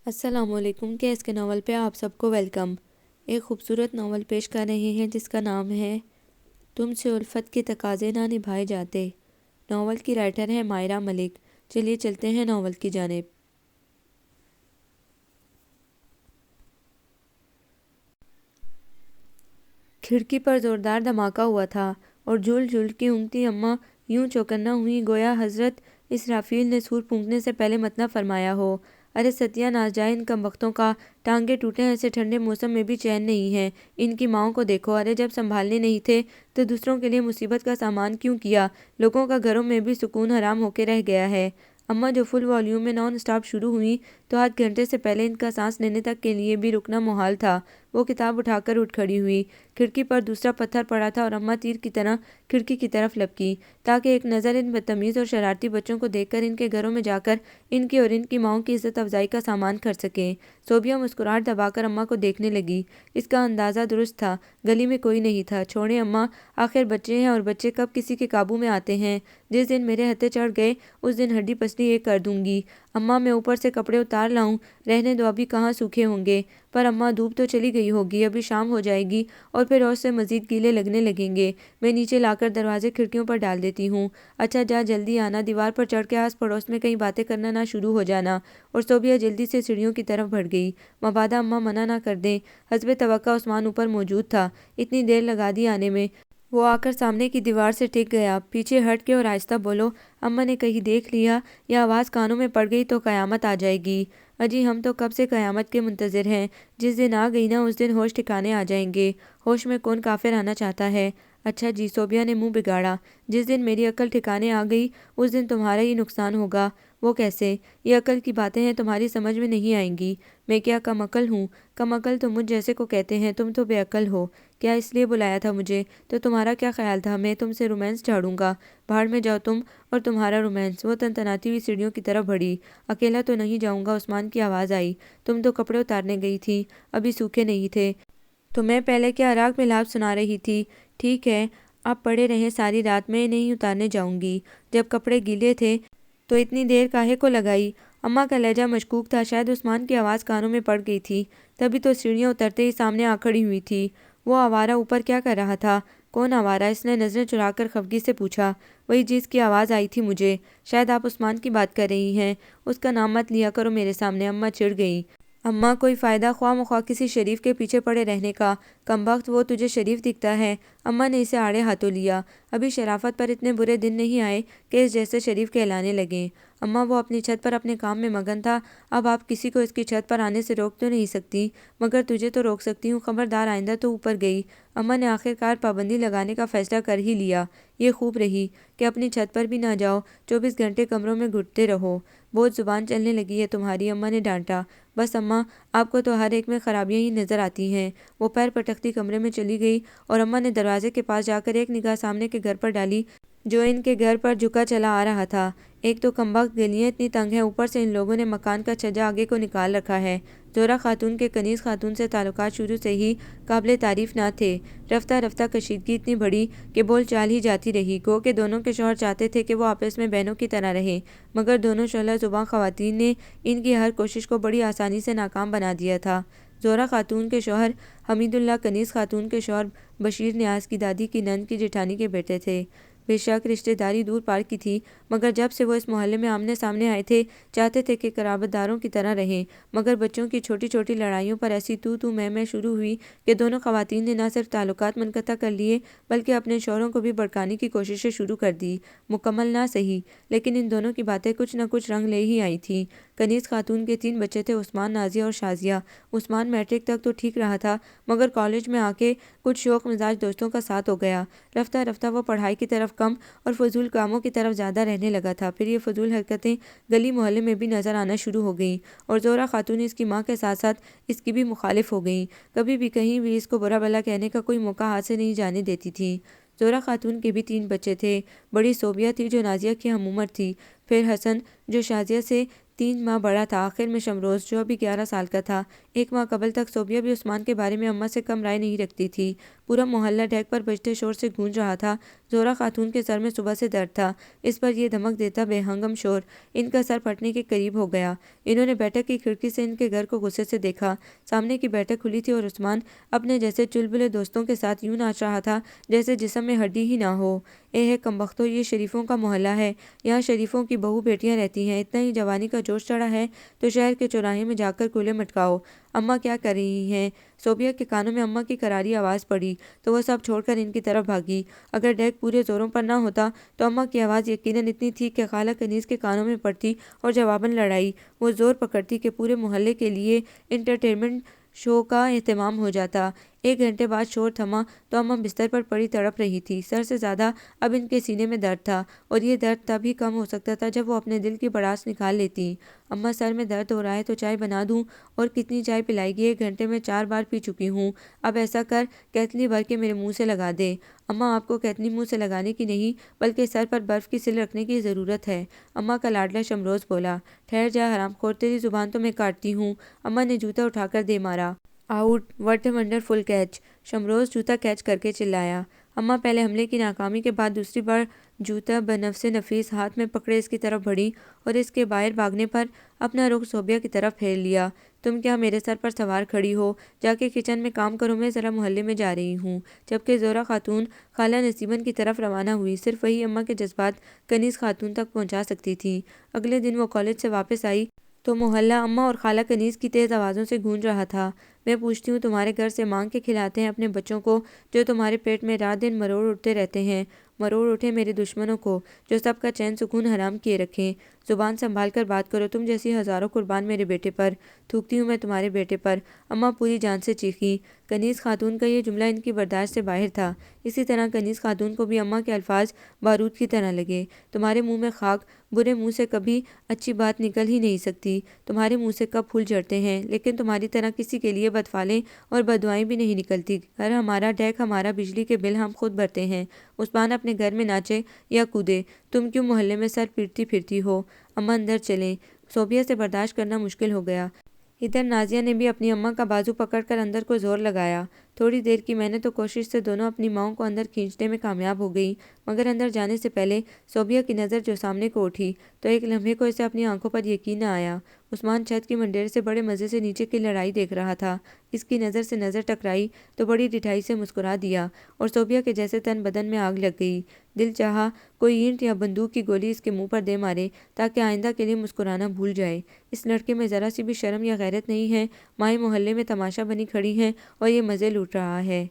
السلام علیکم کیس کے ناول پہ آپ سب کو ویلکم۔ ایک خوبصورت ناول پیش کر رہے ہیں جس کا نام ہے تم سے الفت کے تقاضے نہ نبھائے جاتے۔ ناول کی رائٹر ہے مائرہ ملک۔ چلیے چلتے ہیں ناول کی جانب۔ کھڑکی پر زوردار دھماکہ ہوا تھا اور جھول جھول کی اونگتی اماں یوں چوکنا ہوئی گویا حضرت اسرافیل نے سور پھونکنے سے پہلے متنا فرمایا ہو۔ ارے ستیہ ناش جائے ان کم بختوں کا، ٹانگیں ٹوٹیں ایسے ٹھنڈے موسم میں بھی چین نہیں ہے۔ ان کی ماؤں کو دیکھو، ارے جب سنبھالنے نہیں تھے تو دوسروں کے لیے مصیبت کا سامان کیوں کیا؟ لوگوں کا گھروں میں بھی سکون حرام ہو کے رہ گیا ہے۔ اماں جو فل والیوم میں نان اسٹاپ شروع ہوئیں تو آدھ گھنٹے سے پہلے ان کا سانس لینے تک کے لیے بھی رکنا محال تھا۔ وہ کتاب اٹھا کر اٹھ کھڑی ہوئی۔ کھڑکی پر دوسرا پتھر پڑا تھا اور اماں تیر کی طرح کھڑکی کی طرف لپکی تاکہ ایک نظر ان بدتمیز اور شرارتی بچوں کو دیکھ کر ان کے گھروں میں جا کر ان کی اور ان کی ماؤں کی عزت افزائی کا سامان کر سکیں۔ صوبیہ مسکراہٹ دبا کر اماں کو دیکھنے لگی۔ اس کا اندازہ درست تھا، گلی میں کوئی نہیں تھا۔ چھوڑیں اماں، آخر بچے ہیں اور بچے کب کسی کے قابو میں آتے ہیں۔ جس دن میرے ہتھے چڑھ گئے اس دن ہڈی پسلی ایک کر دوں گی۔ اماں میں اوپر سے کپڑے اتار لاؤں؟ رہنے دو، ابھی کہاں سوکھے ہوں گے۔ پر اماں دھوپ تو چلی گئی ہوگی، ابھی شام ہو جائے گی اور پھر اور سے مزید گیلے لگنے لگیں گے۔ میں نیچے لا کر دروازے کھڑکیوں پر ڈال دیتی ہوں۔ اچھا جا جلدی آنا، دیوار پر چڑھ کے آس پڑوس میں کہیں باتیں کرنا نہ شروع ہو جانا۔ اور صوبیہ جلدی سے سیڑھیوں کی طرف بڑھ گئی، مبادا اماں منع نہ کر دیں۔ حسب توقع عثمان اوپر موجود تھا۔ اتنی دیر لگا دی آنے میں۔ وہ آ کر سامنے کی دیوار سے ٹک گیا۔ پیچھے ہٹ کے اور آہستہ بولو، اماں نے کہیں دیکھ لیا یا آواز کانوں میں پڑ گئی تو قیامت آ جائے گی۔ اجی ہم تو کب سے قیامت کے منتظر ہیں۔ جس دن آ گئی نا اس دن ہوش ٹھکانے آ جائیں گے۔ ہوش میں کون کافر آنا چاہتا ہے؟ اچھا جی، صوبیہ نے منہ بگاڑا۔ جس دن میری عقل ٹھکانے آ گئی اس دن تمہارا ہی نقصان ہوگا۔ وہ کیسے؟ یہ عقل کی باتیں ہیں، تمہاری سمجھ میں نہیں آئیں گی۔ میں کیا کم عقل ہوں؟ کم عقل تو مجھ جیسے کو کہتے ہیں، تم تو بے عقل ہو۔ کیا اس لیے بلایا تھا مجھے؟ تو تمہارا کیا خیال تھا میں تم سے رومانس جھاڑوں گا؟ بھاڑ میں جاؤ تم اور تمہارا رومانس۔ وہ تنتناتی ہوئی سیڑھیوں کی طرف بڑھی۔ اکیلا تو نہیں جاؤں گا، عثمان کی آواز آئی۔ تم تو کپڑے اتارنے گئی تھی، ابھی سوکھے نہیں تھے تو میں پہلے کیا راگ ملاپ سنا رہی تھی؟ ٹھیک ہے، آپ پڑے رہیں ساری رات، میں نہیں اتارنے جاؤں گی۔ جب کپڑے گیلے تھے تو اتنی دیر کاہے کو لگائی؟ اماں کا لہجہ مشکوک تھا، شاید عثمان کی آواز کانوں میں پڑ گئی تھی، تبھی تو سیڑھیاں اترتے ہی سامنے آ کھڑی ہوئی تھی۔ وہ آوارہ اوپر کیا کر رہا تھا؟ کون آوارہ؟ اس نے نظریں چرا کر خفگی سے پوچھا۔ وہی جس کی آواز آئی تھی مجھے۔ شاید آپ عثمان کی بات کر رہی ہیں، اس کا نام مت لیا کرو میرے سامنے۔ اماں چڑ گئیں۔ اماں کوئی فائدہ خواہ مخواہ کسی شریف کے پیچھے پڑے رہنے کا؟ کمبخت، وہ تجھے شریف دکھتا ہے؟ اماں نے اسے آڑے ہاتھوں لیا۔ ابھی شرافت پر اتنے برے دن نہیں آئے کہ اس جیسے شریف کہلانے لگیں۔ اماں وہ اپنی چھت پر اپنے کام میں مگن تھا، اب آپ کسی کو اس کی چھت پر آنے سے روک تو نہیں سکتی، مگر تجھے تو روک سکتی ہوں، خبردار آئندہ تو اوپر گئی۔ اماں نے آخر کار پابندی لگانے کا فیصلہ کر ہی لیا۔ یہ خوب رہی کہ اپنی چھت پر بھی نہ جاؤ، 24 گھنٹے کمروں میں گھٹتے رہو۔ بہت زبان چلنے لگی ہے تمہاری، اماں نے ڈانٹا۔ بس اماں، آپ کو تو ہر ایک میں خرابیاں ہی نظر آتی ہیں۔ وہ پیر پٹکتی کمرے میں چلی گئی اور اماں نے دروازے کے پاس جا کر ایک نگاہ سامنے کے گھر پر ڈالی جو ان کے گھر پر جھکا چلا آ رہا تھا۔ ایک تو کمبخت گلیاں اتنی تنگ ہیں، اوپر سے ان لوگوں نے مکان کا چھجا آگے کو نکال رکھا ہے۔ زہرہ خاتون کے کنیز خاتون سے تعلقات شروع سے ہی قابل تعریف نہ تھے۔ رفتہ رفتہ کشیدگی اتنی بڑھی کہ بول چال ہی جاتی رہی، گو کہ دونوں کے شوہر چاہتے تھے کہ وہ آپس میں بہنوں کی طرح رہیں، مگر دونوں شعلہ زباں خواتین نے ان کی ہر کوشش کو بڑی آسانی سے ناکام بنا دیا تھا۔ زہرہ خاتون کے شوہر حمید اللہ کنیز خاتون کے شوہر بشیر نیاز کی دادی کی نند کی جیٹھانی کے بیٹے تھے۔ بے شک رشتہ داری دور پار کی تھی، مگر جب سے وہ اس محلے میں آمنے سامنے آئے تھے چاہتے تھے کہ قرابت داروں کی طرح رہیں، مگر بچوں کی چھوٹی چھوٹی لڑائیوں پر ایسی تو میں شروع ہوئی کہ دونوں خواتین نے نہ صرف تعلقات منقطع کر لیے بلکہ اپنے شوہروں کو بھی بھڑکانے کی کوششیں شروع کر دی۔ مکمل نہ سہی، لیکن ان دونوں کی باتیں کچھ نہ کچھ رنگ لے ہی آئی تھیں۔ کنیز خاتون کے 3 بچے تھے، عثمان، نازیہ اور شازیہ۔ عثمان میٹرک تک تو ٹھیک رہا تھا، مگر کالج میں آ کے کچھ شوق مزاج دوستوں کا ساتھ ہو گیا۔ رفتہ رفتہ وہ پڑھائی کی طرف کم اور فضول کاموں کی طرف زیادہ رہنے لگا تھا۔ پھر یہ فضول حرکتیں گلی محلے میں بھی نظر آنا شروع ہو گئیں اور زہرہ خاتون اس کی ماں کے ساتھ ساتھ اس کی بھی مخالف ہو گئیں۔ کبھی بھی کہیں بھی اس کو برا بھلا کہنے کا کوئی موقع ہاتھ سے نہیں جانے دیتی تھی۔ زہرہ خاتون کے بھی 3 بچے تھے۔ بڑی صوبیہ تھی جو نازیہ کی ہم عمر تھی، پھر حسن جو شازیہ سے 3 ماہ بڑا تھا۔ آخر میں شمروز جو ابھی 11 سال کا تھا، 1 ماہ قبل تک صوبیہ بھی عثمان کے بارے میں اماں سے کم رائے نہیں رکھتی تھی۔ پورا محلہ ڈیک پر بجتے شور سے گونج رہا تھا۔ زہرا خاتون کے سر میں صبح سے درد تھا، اس پر یہ دھمک دیتا بے ہنگم شور ان کا سر پھٹنے کے قریب ہو گیا۔ انہوں نے بیٹھک کی کھڑکی سے ان کے گھر کو غصے سے دیکھا۔ سامنے کی بیٹھک کھلی تھی اور عثمان اپنے جیسے چلبلے دوستوں کے ساتھ یوں ناچ رہا تھا جیسے جسم میں ہڈی ہی نہ ہو۔ اے ہے کمبختو، یہ شریفوں کا محلہ ہے، یہاں شریفوں کی بہو بیٹیاں رہتی ہیں۔ اتنا ہی جوانی کا جوش چڑھا ہے تو شہر کے چوراہے میں جا کر کولے مٹکاؤ۔ اماں کیا کر رہی ہیں؟ صوبیہ کے کانوں میں اماں کی کراری آواز پڑی تو وہ سب چھوڑ کر ان کی طرف بھاگی۔ اگر ڈیک پورے زوروں پر نہ ہوتا تو اماں کی آواز یقیناً اتنی تھی کہ خالہ کنیز کے کانوں میں پڑتی اور جواباً لڑائی وہ زور پکڑتی کہ پورے محلے کے لیے انٹرٹینمنٹ شو کا اہتمام ہو جاتا۔ 1 گھنٹے بعد شور تھما تو اماں بستر پر پڑی تڑپ رہی تھی۔ سر سے زیادہ اب ان کے سینے میں درد تھا اور یہ درد تب ہی کم ہو سکتا تھا جب وہ اپنے دل کی بڑاس نکال لیتی۔ اماں، سر میں درد ہو رہا ہے تو چائے بنا دوں؟ اور کتنی چائے پلائے گی؟ 1 گھنٹے میں 4 بار پی چکی ہوں۔ اب ایسا کر، کیتلی بھر کے میرے منہ سے لگا دے۔ اماں، آپ کو کیتلی منہ سے لگانے کی نہیں بلکہ سر پر برف کی سل رکھنے کی ضرورت ہے، اماں کا لاڈلا شمروز بولا۔ ٹھہر جا حرام خور، تیری زبان تو میں کاٹتی ہوں۔ اماں نے جوتا اٹھا کر دے مارا۔ Out! What a wonderful catch! Shamroz جوتا کیچ کر کے چلایا۔ اماں پہلے حملے کی ناکامی کے بعد دوسری بار جوتا بنفس نفیس ہاتھ میں پکڑے اس کی طرف بڑھی اور اس کے باہر بھاگنے پر اپنا رخ صوبیہ کی طرف پھیر لیا۔ تم کیا میرے سر پر سوار کھڑی ہو؟ جا کے کچن میں کام کرو، میں ذرا محلے میں جا رہی ہوں۔ جبکہ زہرا خاتون خالہ نصیبن کی طرف روانہ ہوئی۔ صرف وہی اماں کے جذبات کنیز خاتون تک پہنچا سکتی تھی۔ اگلے دن وہ کالج سے واپس آئی تو محلہ اماں اور خالہ کنیز کی تیز آوازوں سے گونج رہا تھا۔ میں پوچھتی ہوں تمہارے گھر سے مانگ کے کھلاتے ہیں اپنے بچوں کو جو تمہارے پیٹ میں رات دن مروڑ اٹھتے رہتے ہیں۔ مروڑ اٹھے میرے دشمنوں کو جو سب کا چین سکون حرام کیے رکھیں۔ زبان سنبھال کر بات کرو، تم جیسی ہزاروں قربان میرے بیٹے پر، تھوکتی ہوں میں تمہارے بیٹے پر، اماں پوری جان سے چیخیں۔ کنیز خاتون کا یہ جملہ ان کی برداشت سے باہر تھا۔ اسی طرح کنیز خاتون کو بھی اماں کے الفاظ بارود کی طرح لگے۔ تمہارے منہ میں خاک، برے منہ سے کبھی اچھی بات نکل ہی نہیں سکتی۔ تمہارے منہ سے کب پھول جھڑتے ہیں، لیکن تمہاری طرح کسی کے لیے بدفعلیں اور بددعائیں بھی نہیں نکلتی۔ گھر ہمارا، ڈیک ہمارا، بجلی کے بل ہم خود بھرتے ہیں۔ عثمان اپنے گھر میں ناچے یا کودے، تم کیوں محلے میں سر پیٹتی پھرتی ہو؟ اماں اندر چلیں۔ صوبیہ سے برداشت کرنا مشکل ہو گیا۔ ادھر نازیہ نے بھی اپنی اماں کا بازو پکڑ کر اندر کو زور لگایا۔ تھوڑی دیر کی محنت و کوشش سے دونوں اپنی ماؤں کو اندر کھینچنے میں کامیاب ہو گئی، مگر اندر جانے سے پہلے صوبیہ کی نظر جو سامنے کو اٹھی تو ایک لمحے کو اسے اپنی آنکھوں پر یقین نہ آیا۔ عثمان چھت کی منڈیرے سے بڑے مزے سے نیچے کی لڑائی دیکھ رہا تھا۔ اس کی نظر سے نظر ٹکرائی تو بڑی ڈٹھائی سے مسکرا دیا اور صوبیہ کے جیسے تن بدن میں آگ لگ گئی۔ دل چاہا کوئی اینٹ یا بندوق کی گولی اس کے منہ پر دے مارے تاکہ آئندہ کے لیے مسکرانا بھول جائے۔ اس لڑکے میں ذرا سی بھی شرم یا غیرت نہیں ہے۔ مائیں محلے میں تماشا بنی کھڑی ہیں اور یہ مزے لوٹ رہا ہے۔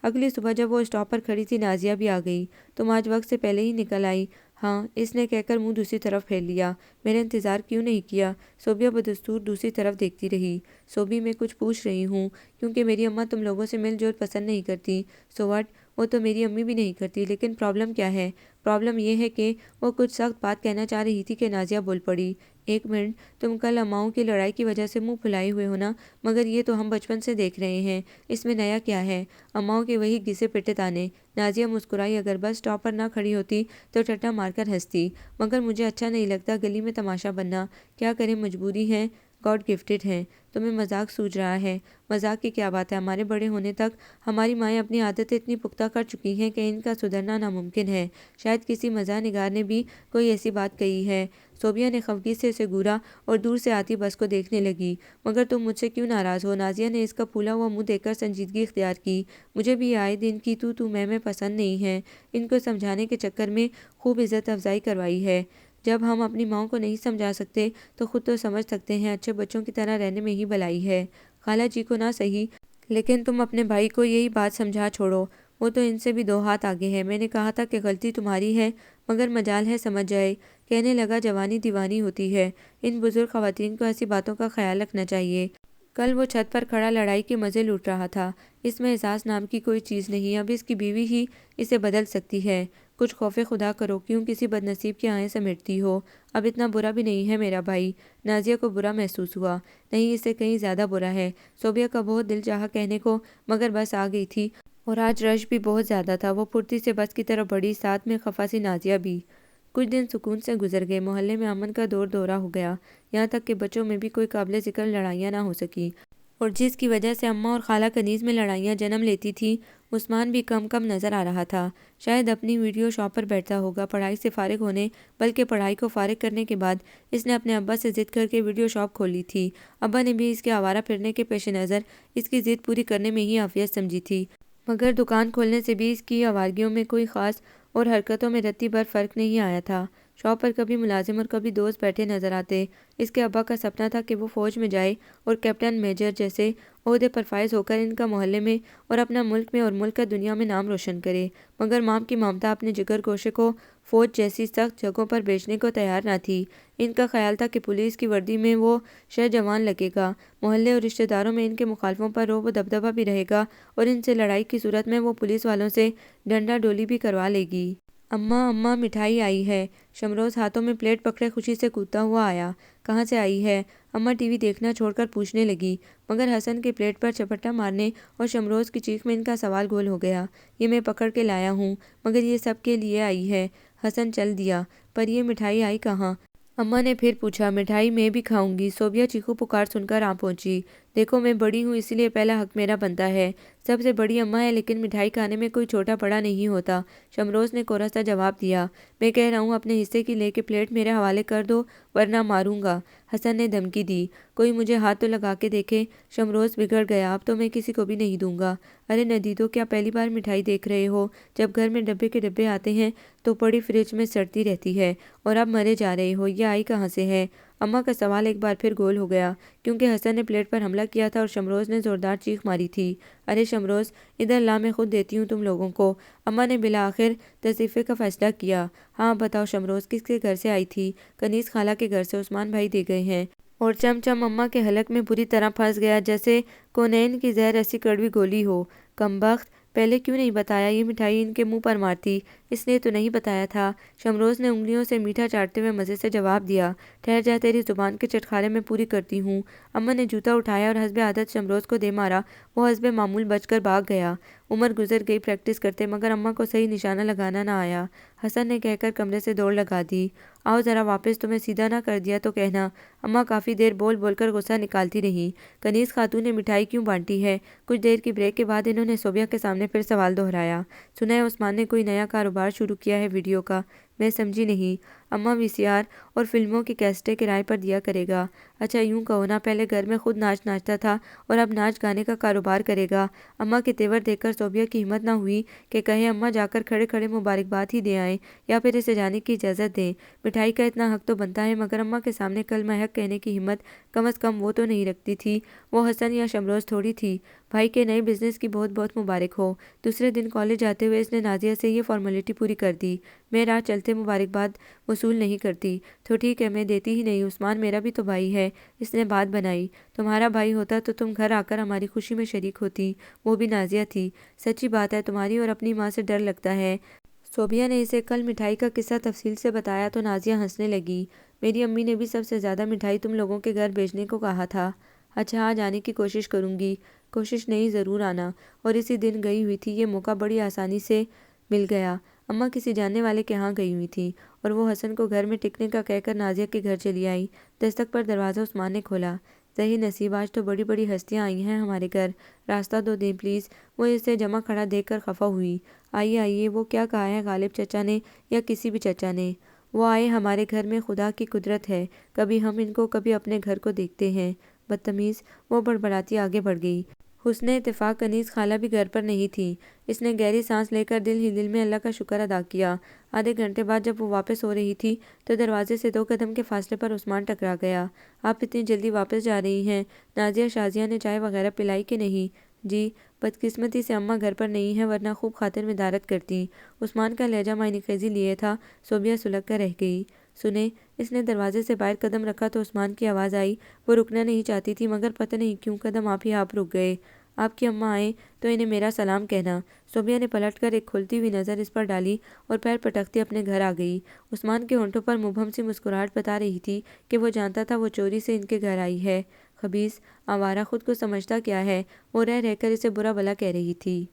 اگلی صبح جب وہ اسٹاپ پر کھڑی تھی نازیہ بھی آ گئی۔ تم آج وقت سے پہلے ہی نکل آئی؟ ہاں، اس نے کہہ کر منہ دوسری طرف پھیر لیا۔ میرا انتظار کیوں نہیں کیا؟ صوبیہ بدستور دوسری طرف دیکھتی رہی۔ صوبی، میں کچھ پوچھ رہی ہوں کیونکہ میری اماں تم لوگوں سے مل جول پسند نہیں کرتی۔ So what? وہ تو میری امی بھی نہیں کرتی، لیکن پرابلم کیا ہے؟ پرابلم یہ ہے کہ وہ کچھ سخت بات کہنا چاہ رہی تھی کہ نازیہ بول پڑی۔ 1 منٹ، تم کل اماؤں کی لڑائی کی وجہ سے منہ پھلائے ہوئے ہو نا؟ مگر یہ تو ہم بچپن سے دیکھ رہے ہیں، اس میں نیا کیا ہے؟ اماؤں کے وہی گھسے پٹے تانے۔ نازیہ مسکرائی۔ اگر بس اسٹاپ پر نہ کھڑی ہوتی تو ٹھٹا مار کر ہنستی، مگر مجھے اچھا نہیں لگتا گلی میں تماشا بننا۔ کیا کریں، مجبوری ہے، گاڈ گفٹڈ ہے۔ تمہیں مذاق سوجھ رہا ہے؟ مذاق کی کیا بات ہے، ہمارے بڑے ہونے تک ہماری مائیں اپنی عادتیں اتنی پختہ کر چکی ہیں کہ ان کا سدھرنا ناممکن ہے۔ شاید کسی مزاح نگار نے بھی کوئی ایسی بات کہی ہے۔ صوبیہ نے خفگی سے اسے گھورا اور دور سے آتی بس کو دیکھنے لگی۔ مگر تم مجھ سے کیوں ناراض ہو؟ نازیہ نے اس کا پھولا ہوا منہ دیکھ کر سنجیدگی اختیار کی۔ مجھے بھی آئے دن کی تو میں پسند نہیں ہے۔ ان کو سمجھانے کے چکر میں خوب عزت افزائی کروائی ہے۔ جب ہم اپنی ماؤں کو نہیں سمجھا سکتے تو خود تو سمجھ سکتے ہیں، اچھے بچوں کی طرح رہنے میں ہی بھلائی ہے۔ خالہ جی کو نہ صحیح، لیکن تم اپنے بھائی کو یہی بات سمجھا چھوڑو، وہ تو ان سے بھی 2 ہاتھ آگے ہے۔ میں نے کہا تھا کہ غلطی تمہاری ہے، مگر مجال ہے سمجھ جائے۔ کہنے لگا جوانی دیوانی ہوتی ہے، ان بزرگ خواتین کو ایسی باتوں کا خیال رکھنا چاہیے۔ کل وہ چھت پر کھڑا لڑائی کے مزے لوٹ رہا تھا۔ اس میں احساس نام کی کوئی چیز نہیں، اب اس کی بیوی ہی اسے بدل سکتی ہے۔ کچھ خوف خدا کرو، کیوں کسی بد نصیب کی آہیں سمیٹتی ہو؟ اب اتنا برا بھی نہیں ہے میرا بھائی۔ نازیہ کو برا محسوس ہوا۔ نہیں، اس سے کہیں زیادہ برا ہے۔ صوبیہ کا بہت دل چاہا کہنے کو، مگر بس آ گئی تھی اور آج رش بھی بہت زیادہ تھا۔ وہ پھرتی سے بس کی طرف بڑھی، ساتھ میں خفا سی نازیہ بھی۔ کچھ دن سکون سے گزر گئے۔ محلے میں امن کا دور دورہ ہو گیا، یہاں تک کہ بچوں میں بھی کوئی قابل ذکر لڑائیاں نہ ہو سکی، اور جس کی وجہ سے اماں اور خالہ کنیز میں لڑائیاں جنم لیتی تھی، عثمان بھی کم کم نظر آ رہا تھا۔ شاید اپنی ویڈیو شاپ پر بیٹھتا ہوگا، پڑھائی سے فارغ ہونے بلکہ پڑھائی کو فارغ کرنے کے بعد اس نے اپنے ابا سے ضد کر کے ویڈیو شاپ کھولی تھی۔ ابا نے بھی اس کے آوارہ پھرنے کے پیش نظر اس کی ضد پوری کرنے میں ہی عافیت سمجھی تھی، مگر دکان کھولنے سے بھی اس کی آوارگیوں میں کوئی خاص اور حرکتوں میں رتی بھر فرق نہیں آیا تھا۔ شاپ پر کبھی ملازم اور کبھی دوست بیٹھے نظر آتے۔ اس کے ابا کا سپنا تھا کہ وہ فوج میں جائے اور کیپٹن میجر جیسے عہدے پر فائز ہو کر ان کا محلے میں اور اپنا ملک میں اور ملک کا دنیا میں نام روشن کرے، مگر ماں کی ممتا اپنے جگر گوشے کو فوج جیسی سخت جگہوں پر بیچنے کو تیار نہ تھی۔ ان کا خیال تھا کہ پولیس کی وردی میں وہ شہجوان لگے گا، محلے اور رشتہ داروں میں ان کے مخالفوں پر رعب و دبدبہ بھی رہے گا، اور ان سے لڑائی کی صورت میں وہ پولیس والوں سے ڈنڈا ڈولی بھی کروا لے گی۔ اماں اماں مٹھائی آئی ہے۔ شمروز ہاتھوں میں پلیٹ پکڑے خوشی سے کودتا ہوا آیا۔ کہاں سے آئی ہے؟ اماں ٹی وی دیکھنا چھوڑ کر پوچھنے لگی، مگر حسن کی پلیٹ پر چپٹا مارنے اور شمروز کی چیخ میں ان کا سوال گول ہو گیا۔ یہ میں پکڑ کے لایا ہوں، مگر یہ سب کے لیے آئی ہے۔ حسن چل دیا۔ پر یہ مٹھائی آئی کہاں؟ اماں نے پھر پوچھا۔ مٹھائی میں بھی کھاؤں گی۔ صوبیہ چیخو پکار سن کر آ پہنچی۔ دیکھو میں بڑی ہوں، اس لیے پہلا حق میرا بنتا ہے۔ سب سے بڑی اماں ہے، لیکن مٹھائی کھانے میں کوئی چھوٹا بڑا نہیں ہوتا، شمروز نے کوڑا سا جواب دیا۔ میں کہہ رہا ہوں اپنے حصے کی لے کے پلیٹ میرے حوالے کر دو ورنہ ماروں گا، حسن نے دھمکی دی۔ کوئی مجھے ہاتھ تو لگا کے دیکھے، شمروز بگڑ گیا۔ اب تو میں کسی کو بھی نہیں دوں گا۔ ارے ندیدو، کیا پہلی بار مٹھائی دیکھ رہے ہو؟ جب گھر میں ڈبے کے ڈبے آتے ہیں تو پڑی فریج میں سڑتی رہتی ہے، اور اب مرے جا رہے ہو، یہ آئی کہاں سے ہے؟ اماں کا سوال ایک بار پھر گول ہو گیا، کیونکہ حسن نے پلیٹ پر حملہ کیا تھا اور شمروز نے زوردار چیخ ماری تھی۔ ارے شمروز، ادھر لا، میں خود دیتی ہوں تم لوگوں کو۔ اماں نے بالآخر تصفیے کا فیصلہ کیا۔ ہاں بتاؤ شمروز، کس کے گھر سے آئی تھی؟ کنیز خالہ کے گھر سے، عثمان بھائی دے گئے ہیں۔ اور چم چم اماں کے حلق میں بری طرح پھنس گیا، جیسے کونین کی زہر ایسی کڑوی گولی ہو۔ کمبخت، پہلے کیوں نہیں بتایا؟ یہ مٹھائی ان کے منہ پر مارتی، اس لیے تو نہیں بتایا تھا۔ شمروز نے انگلیوں سے میٹھا چاٹتے ہوئے مزے سے جواب دیا۔ ٹھہر جا، تیری زبان کے چٹخارے میں پوری کرتی ہوں۔ اماں نے جوتا اٹھایا اور حسب عادت شمروز کو دے مارا۔ وہ حسب معمول بچ کر بھاگ گیا۔ عمر گزر گئی پریکٹس کرتے، مگر اماں کو صحیح نشانہ لگانا نہ آیا۔ حسن نے کہہ کر کمرے سے دوڑ لگا دی۔ آؤ ذرا واپس، تمہیں سیدھا نہ کر دیا تو کہنا۔ اماں کافی دیر بول بول کر غصہ نکالتی رہیں۔ کنیز خاتون نے مٹھائی کیوں بانٹی ہے؟ کچھ دیر کی بریک کے بعد انہوں نے صوبیہ کے سامنے پھر سوال دہرایا۔ سنا ہے عثمان نے کوئی نیا کاروبار شروع کیا ہے ویڈیو کا؟ میں سمجھی نہیں۔ اماں وی سی آر اور فلموں کی کیسٹیں کرائے پر دیا کرے گا۔ اچھا یوں کہو نا، پہلے گھر میں خود ناچ ناچتا تھا اور اب ناچ گانے کا کاروبار کرے گا۔ اماں کے تیور دیکھ کر صوبیہ کی ہمت نہ ہوئی کہ کہے اماں جا کر کھڑے کھڑے مبارکباد ہی دے آئیں یا پھر اسے جانے کی اجازت دیں۔ مٹھائی کا اتنا حق تو بنتا ہے، مگر اماں کے سامنے کلمہ حق کہنے کی ہمت کم از کم وہ تو نہیں رکھتی تھی۔ وہ حسن یا شمروز تھوڑی تھی۔ بھائی کے نئے بزنس کی بہت بہت مبارک ہو۔ دوسرے دن کالج جاتے ہوئے اس نے نازیہ سے یہ فارمیلٹی پوری کر دی۔ میں راہ چلتے مبارکباد وصول نہیں کرتی تو ٹھیک ہے، میں دیتی ہی نہیں، عثمان میرا بھی تو بھائی ہے، اس نے بات بنائی۔ تمہارا بھائی ہوتا تو تم گھر آ کر ہماری خوشی میں شریک ہوتی، وہ بھی نازیہ تھی۔ سچی بات ہے، تمہاری اور اپنی ماں سے ڈر لگتا ہے۔ صوبیہ نے اسے کل مٹھائی کا قصہ تفصیل سے بتایا تو نازیہ ہنسنے لگی۔ میری امی نے بھی سب سے زیادہ مٹھائی تم لوگوں کے گھر بھیجنے کو کہا تھا۔ اچھا، آج آنے کی کوشش کروں گی۔ کوشش نہیں، ضرور آنا۔ اور اسی دن گئی ہوئی تھی، یہ موقع بڑی آسانی سے مل گیا۔ اماں کسی جاننے والے کے ہاں گئی ہوئی تھی اور وہ حسن کو گھر میں ٹکنے کا کہہ کر نازیہ کے گھر چلی آئی۔ دستک پر دروازہ عثمان نے کھولا۔ صحیح نصیب، آج تو بڑی بڑی ہستیاں آئی ہیں ہمارے گھر، راستہ دو دیں پلیز۔ وہ اسے جمع کھڑا دیکھ کر خفا ہوئی۔ آئیے آئیے، وہ کیا کہا ہے غالب چچا نے یا کسی بھی چچا نے؟ وہ آئے ہمارے گھر میں، خدا کی قدرت ہے، کبھی ہم ان کو کبھی اپنے گھر کو دیکھتے ہیں۔ بدتمیز، وہ بڑبڑاتی آگے بڑھ گئی۔ حسن اتفاق کنیز خالہ بھی گھر پر نہیں تھی۔ اس نے گہری سانس لے کر دل ہی دل میں اللہ کا شکر ادا کیا۔ آدھے گھنٹے بعد جب وہ واپس ہو رہی تھی تو دروازے سے 2 قدم کے فاصلے پر عثمان ٹکرا گیا۔ آپ اتنی جلدی واپس جا رہی ہیں؟ نازیہ شازیہ نے چائے وغیرہ پلائی کہ نہیں؟ جی، بدقسمتی سے اماں گھر پر نہیں ہیں ورنہ خوب خاطر مدارت کرتی۔ عثمان کا لہجہ معنی خیزی لیے تھا۔ صوبیہ سلگ کر رہ گئی۔ سنیں، اس نے دروازے سے باہر قدم رکھا تو عثمان کی آواز آئی۔ وہ رکنا نہیں چاہتی تھی، مگر پتہ نہیں کیوں قدم آپ ہی آپ رک گئے۔ آپ کی اماں آئیں تو انہیں میرا سلام کہنا۔ صوبیہ نے پلٹ کر ایک کھلتی ہوئی نظر اس پر ڈالی اور پیر پٹکتی اپنے گھر آ گئی۔ عثمان کے ہونٹوں پر مبہم سی مسکراہٹ بتا رہی تھی کہ وہ جانتا تھا وہ چوری سے ان کے گھر آئی ہے۔ خبیث، آوارہ، خود کو سمجھتا کیا ہے؟ وہ رہ رہ کر اسے برا بھلا کہہ رہی تھی۔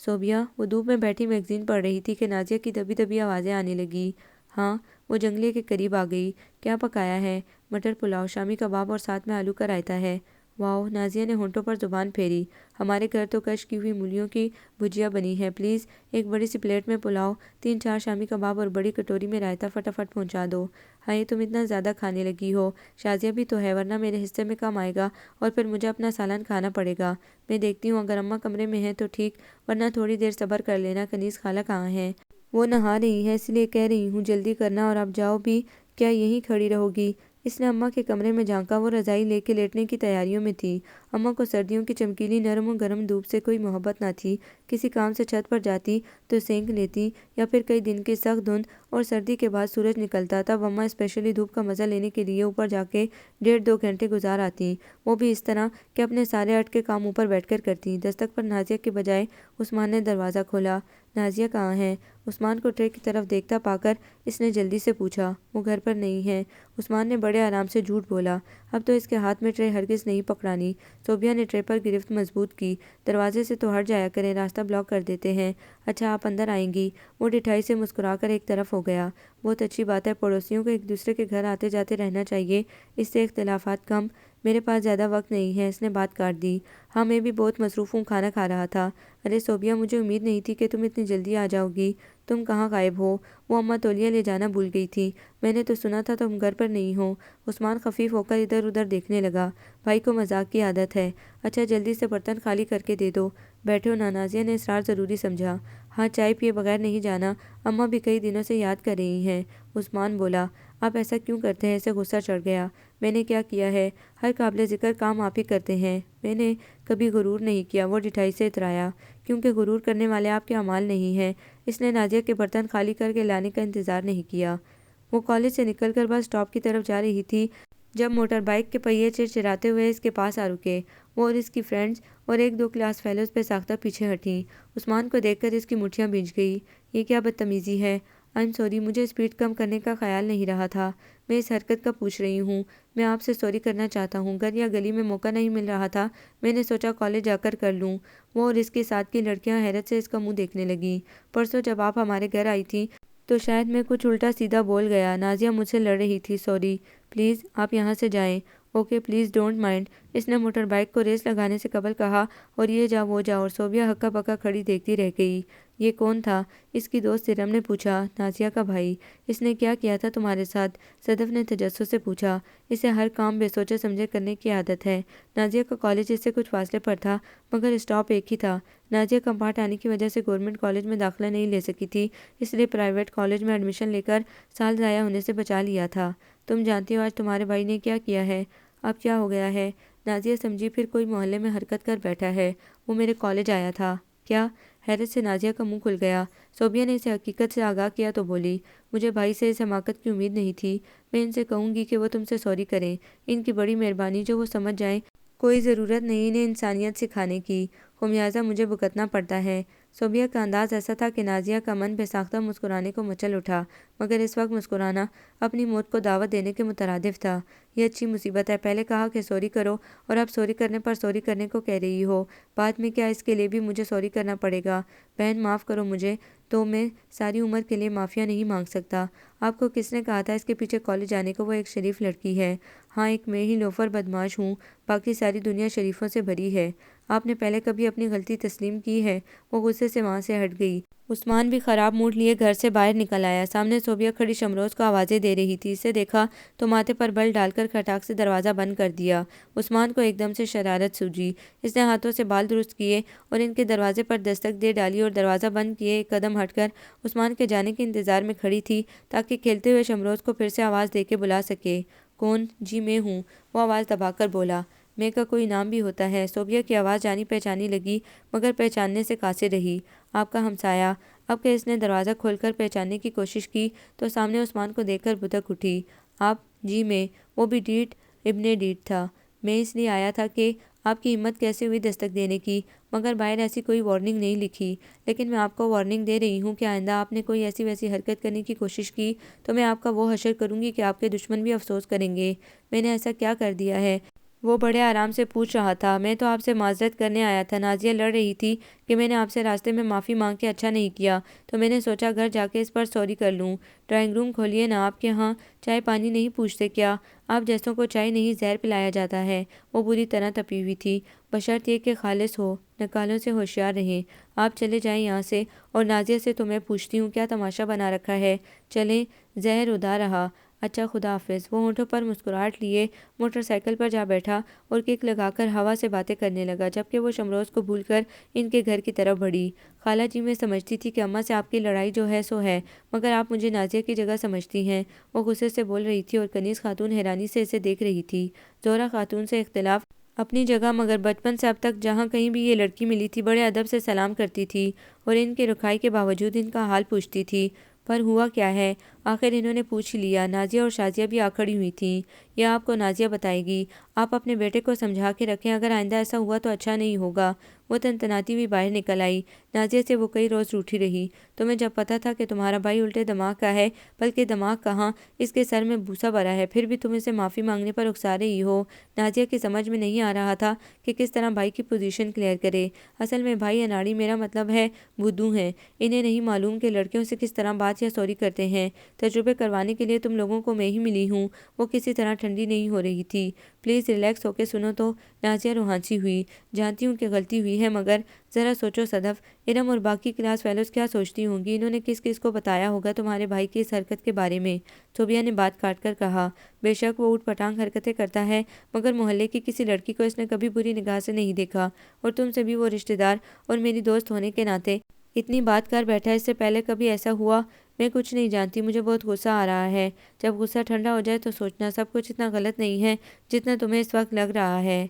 صوبیہ، وہ دھوپ میں بیٹھی میگزین پڑھ رہی تھی کہ نازیہ کی دبی دبی آوازیں آنے لگی۔ ہاں، وہ جنگلے کے قریب آ گئی۔ کیا پکایا ہے؟ مٹر پلاؤ، شامی کباب اور ساتھ میں آلو کا رائتا ہے۔ واو، نازیہ نے ہونٹوں پر زبان پھیری۔ ہمارے گھر تو کش کی ہوئی مولیوں کی بھجیا بنی ہے، پلیز ایک بڑی سی پلیٹ میں پلاؤ، 3-4 شامی کباب اور بڑی کٹوری میں رائتا فٹافٹ پہنچا دو۔ ہائے تم اتنا زیادہ کھانے لگی ہو، شازیہ بھی تو ہے ورنہ میرے حصے میں کم آئے گا اور پھر مجھے اپنا سالن کھانا پڑے گا۔ میں دیکھتی ہوں اگر اماں کمرے میں ہیں تو ٹھیک، ورنہ تھوڑی دیر صبر کر لینا۔ کنیز خالہ کہاں ہیں؟ وہ نہا رہی ہیں، اس لیے کہہ رہی ہوں جلدی کرنا، اور اب جاؤ بھی، کیا یہیں کھڑی رہو گی؟ اس نے اماں کے کمرے میں جھانکا، وہ رضائی لے کے لیٹنے کی تیاریوں میں تھی۔ اماں کو سردیوں کی چمکیلی نرم و گرم دھوپ سے کوئی محبت نہ تھی۔ کسی کام سے چھت پر جاتی تو سینک لیتی، یا پھر کئی دن کی سخت دھند اور سردی کے بعد سورج نکلتا تب اماں اسپیشلی دھوپ کا مزہ لینے کے لیے اوپر جا کے 1.5-2 گھنٹے گزار آتی، وہ بھی اس طرح کہ اپنے سارے اٹکے کام اوپر بیٹھ کر کرتی۔ دستک پر نازیہ کے بجائے عثمان نے دروازہ کھولا۔ نازیہ کہاں ہے؟ عثمان کو ٹرے کی طرف دیکھتا پا کر اس نے جلدی سے پوچھا۔ وہ گھر پر نہیں ہے، عثمان نے بڑے آرام سے جھوٹ بولا۔ اب تو اس کے ہاتھ میں ٹرے ہرگز نہیں پکڑانی۔ صوبیہ نے ٹرے پر گرفت مضبوط کی۔ دروازے سے تو ہٹ جایا کریں، راستہ بلاک کر دیتے ہیں۔ اچھا آپ اندر آئیں گی؟ وہ ڈٹھائی سے مسکرا کر ایک طرف ہو گیا۔ بہت اچھی بات ہے، پڑوسیوں کو ایک دوسرے کے گھر آتے جاتے رہنا چاہیے، اس سے اختلافات کم۔ میرے پاس زیادہ وقت نہیں ہے، اس نے بات کاٹ دی۔ ہاں میں بھی بہت مصروف ہوں، کھانا کھا رہا تھا۔ ارے صوبیہ، مجھے امید نہیں تھی کہ تم اتنی جلدی آ جاؤ گی۔ تم کہاں غائب ہو؟ وہ اماں تولیہ لے جانا بھول گئی تھی، میں نے تو سنا تھا تم گھر پر نہیں ہو۔ عثمان خفیف ہو کر ادھر ادھر دیکھنے لگا۔ بھائی کو مذاق کی عادت ہے۔ اچھا جلدی سے برتن خالی کر کے دے دو، بیٹھو نا، نازیہ نے اصرار ضروری سمجھا۔ ہاں چائے پیے بغیر نہیں جانا، اماں بھی کئی دنوں سے یاد کر رہی ہیں۔ عثمان بولا۔ آپ ایسا کیوں کرتے ہیں؟ اسے غصہ چڑھ گیا۔ میں نے کیا کیا ہے؟ ہر قابل ذکر کام آپ ہی کرتے ہیں، میں نے کبھی غرور نہیں کیا، وہ ڈٹھائی سے اترایا۔ کیونکہ غرور کرنے والے آپ کے اعمال نہیں ہیں۔ اس نے نازیہ کے برتن خالی کر کے لانے کا انتظار نہیں کیا۔ وہ کالج سے نکل کر بس اسٹاپ کی طرف جا رہی تھی جب موٹر بائیک کے پہیے چرچراتے ہوئے اس کے پاس آ رکے۔ وہ اور اس کی فرینڈز اور 1-2 کلاس فیلوز بے ساختہ پیچھے ہٹیں۔ عثمان کو دیکھ کر اس کی مٹھیاں بھیج گئی۔ یہ کیا بدتمیزی ہے؟ آئی ایم سوری، مجھے اسپیڈ کم کرنے کا خیال نہیں رہا تھا۔ میں اس حرکت کا پوچھ رہی ہوں، میں آپ سے سوری کرنا چاہتا ہوں۔ گھر یا گلی میں موقع نہیں مل رہا تھا، میں نے سوچا کالج جا کر لوں۔ وہ اور اس کے ساتھ کی لڑکیاں حیرت سے اس کا منہ دیکھنے لگیں۔ پرسوں جب آپ ہمارے گھر آئی تھی تو شاید میں کچھ الٹا سیدھا بول گیا۔ نازیہ مجھ سے لڑ رہی تھی، سوری، پلیز آپ یہاں سے جائیں۔ اوکے پلیز ڈونٹ مائنڈ، اس نے موٹر بائیک کو ریس لگانے سے قبل کہا، اور یہ جا وہ جا، اور صوبیہ ہکا بکا کھڑی دیکھتی رہ گئی۔ یہ کون تھا؟ اس کی دوست ارم نے پوچھا۔ نازیہ کا بھائی۔ اس نے کیا کیا تھا تمہارے ساتھ؟ صدف نے تجسس سے پوچھا۔ اسے ہر کام بے سوچے سمجھے کرنے کی عادت ہے۔ نازیہ کا کالج اس سے کچھ فاصلے پر تھا، مگر اسٹاپ ایک ہی تھا۔ نازیہ کم پارٹ آنے کی وجہ سے گورنمنٹ کالج میں داخلہ نہیں لے سکی تھی، اس لیے پرائیویٹ کالج میں ایڈمیشن لے کر سال ضائع ہونے سے بچا لیا تھا۔ تم جانتی ہو آج تمہارے بھائی نے کیا کیا ہے؟ اب کیا ہو گیا ہے؟ نازیہ سمجھی پھر کوئی محلے میں حرکت کر بیٹھا ہے۔ وہ میرے کالج آیا تھا۔ کیا؟ حیرت سے نازیہ کا منہ کھل گیا۔ صوبیہ نے اسے حقیقت سے آگاہ کیا تو بولی، مجھے بھائی سے اس حماقت کی امید نہیں تھی۔ میں ان سے کہوں گی کہ وہ تم سے سوری کریں، ان کی بڑی مہربانی جو وہ سمجھ جائیں، کوئی ضرورت نہیں انہیں انسانیت سکھانے کی، خمیازہ مجھے بھگتنا پڑتا ہے۔ صوبیہ کا انداز ایسا تھا کہ نازیہ کا من بے ساختہ مسکرانے کو مچل اٹھا، مگر اس وقت مسکرانا اپنی موت کو دعوت دینے کے مترادف تھا۔ یہ اچھی مصیبت ہے، پہلے کہا کہ سوری کرو اور اب سوری کرنے پر سوری کرنے کو کہہ رہی ہو۔ بعد میں کیا اس کے لیے بھی مجھے سوری کرنا پڑے گا؟ بہن معاف کرو مجھے، تو میں ساری عمر کے لیے معافیاں نہیں مانگ سکتا۔ آپ کو کس نے کہا تھا اس کے پیچھے کالج جانے کو؟ وہ ایک شریف لڑکی ہے۔ ہاں ایک میں ہی لوفر بدمعاش ہوں، باقی ساری دنیا شریفوں سے بھری ہے۔ آپ نے پہلے کبھی اپنی غلطی تسلیم کی ہے؟ وہ غصے سے وہاں سے ہٹ گئی۔ عثمان بھی خراب موڈ لیے گھر سے باہر نکل آیا۔ سامنے صوبیہ کھڑی شمروز کو آوازیں دے رہی تھی، اسے دیکھا تو ماتھے پر بل ڈال کر کھٹاک سے دروازہ بند کر دیا۔ عثمان کو ایک دم سے شرارت سوجی، اس نے ہاتھوں سے بال درست کیے اور ان کے دروازے پر دستک دے ڈالی اور دروازہ بند کیے ایک قدم ہٹ کر عثمان کے جانے کے انتظار میں کھڑی تھی تاکہ کھیلتے ہوئے شمروز کو پھر سے آواز دے کے بلا سکے۔ کون؟ جی میں ہوں، وہ آواز دبا کر بولا۔ میں کا کوئی نام بھی ہوتا ہے؟ صوبیہ کی آواز جانی پہچانی لگی مگر پہچاننے سے قاصر رہی۔ آپ کا ہمسایہ۔ اب کہ اس نے دروازہ کھول کر پہچاننے کی کوشش کی تو سامنے عثمان کو دیکھ کر بھدک اٹھی۔ آپ؟ جی میں، وہ بھی ڈیٹ ابن ڈیٹ تھا۔ میں اس لیے آیا تھا کہ آپ کی ہمت کیسے ہوئی دستک دینے کی، مگر باہر ایسی کوئی وارننگ نہیں لکھی، لیکن میں آپ کو وارننگ دے رہی ہوں کہ آئندہ آپ نے کوئی ایسی ویسی حرکت کرنے کی کوشش کی تو میں آپ کا وہ حشر کروں گی کہ آپ کے دشمن بھی افسوس کریں گے۔ میں نے ایسا کیا کر دیا ہے؟ وہ بڑے آرام سے پوچھ رہا تھا۔ میں تو آپ سے معذرت کرنے آیا تھا۔ نازیہ لڑ رہی تھی کہ میں نے آپ سے راستے میں معافی مانگ کے اچھا نہیں کیا، تو میں نے سوچا گھر جا کے اس پر سوری کر لوں۔ ڈرائنگ روم کھولیے نا، آپ کے ہاں چائے پانی نہیں پوچھتے کیا؟ آپ جیسوں کو چائے نہیں زہر پلایا جاتا ہے۔ وہ بری طرح تپی ہوئی تھی۔ بشرط یہ کہ خالص ہو، نکالوں سے ہوشیار رہیں۔ آپ چلے جائیں یہاں سے، اور نازیہ سے تو میں پوچھتی ہوں کیا تماشا بنا رکھا ہے؟ چلیں، زہر ادا رہا۔ اچھا، خدا حافظ۔ وہ ہونٹوں پر مسکراہٹ لیے موٹر سائیکل پر جا بیٹھا اور کک لگا کر ہوا سے باتیں کرنے لگا، جبکہ وہ شمروز کو بھول کر ان کے گھر کی طرف بڑھی۔ خالہ جی، میں سمجھتی تھی کہ اماں سے آپ کی لڑائی جو ہے سو ہے، مگر آپ مجھے نازیہ کی جگہ سمجھتی ہیں۔ وہ غصے سے بول رہی تھی اور کنیز خاتون حیرانی سے اسے دیکھ رہی تھی۔ زہرہ خاتون سے اختلاف اپنی جگہ، مگر بچپن سے اب تک جہاں کہیں بھی یہ لڑکی ملی تھی بڑے ادب سے سلام کرتی تھی اور ان کے رکھائی کے باوجود ان کا حال پوچھتی تھی۔ پر ہوا کیا ہے؟ آخر انہوں نے پوچھ ہی لیا۔ نازیہ اور شازیہ بھی آ کھڑی ہوئی تھیں۔ یہ آپ کو نازیہ بتائے گی۔ آپ اپنے بیٹے کو سمجھا کے رکھیں، اگر آئندہ ایسا ہوا تو اچھا نہیں ہوگا۔ وہ تنتناتی ہوئی باہر نکل آئی۔ نازیہ سے وہ کئی روز روٹھی رہی۔ تمہیں جب پتہ تھا کہ تمہارا بھائی الٹے دماغ کا ہے، بلکہ دماغ کہاں، اس کے سر میں بھوسا بھرا ہے، پھر بھی تم اسے معافی مانگنے پر اکسا رہی ہو۔ نازیہ کی سمجھ میں نہیں آ رہا تھا کہ کس طرح بھائی کی پوزیشن کلیئر کرے۔ اصل میں بھائی اناڑی، میرا مطلب ہے بدھو ہیں۔ انہیں نہیں معلوم کہ لڑکیوں سے کس طرح بات یا سوری کرتے ہیں۔ تجربے کروانے کے لیے تم لوگوں کو میں ہی ملی ہوں۔ وہ کسی طرح ٹھنڈی نہیں ہو رہی تھی۔ پلیز ریلیکس ہو کے سنو تو۔ نازیہ روحانسی ہوئی۔ جانتی ہوں کہ غلطی ہوئی ہے، مگر ذرا سوچو صدف، ارم اور باقی کلاس فیلوز کیا سوچتی ہوں گی؟ انہوں نے کس کس کو بتایا ہوگا تمہارے بھائی کی اس حرکت کے بارے میں؟ صوبیہ نے بات کاٹ کر کہا۔ بے شک وہ اوٹ پٹانگ حرکتیں کرتا ہے، مگر محلے کی کسی لڑکی کو اس نے کبھی بری نگاہ سے نہیں دیکھا، اور تم سے بھی وہ رشتہ دار اور میری دوست ہونے کے ناطے اتنی بات کر بیٹھا۔ اس سے پہلے کبھی ایسا ہوا؟ میں کچھ نہیں جانتی، مجھے بہت غصہ آ رہا ہے۔ جب غصہ ٹھنڈا ہو جائے تو سوچنا، سب کچھ اتنا غلط نہیں ہے جتنا تمہیں اس وقت لگ رہا ہے۔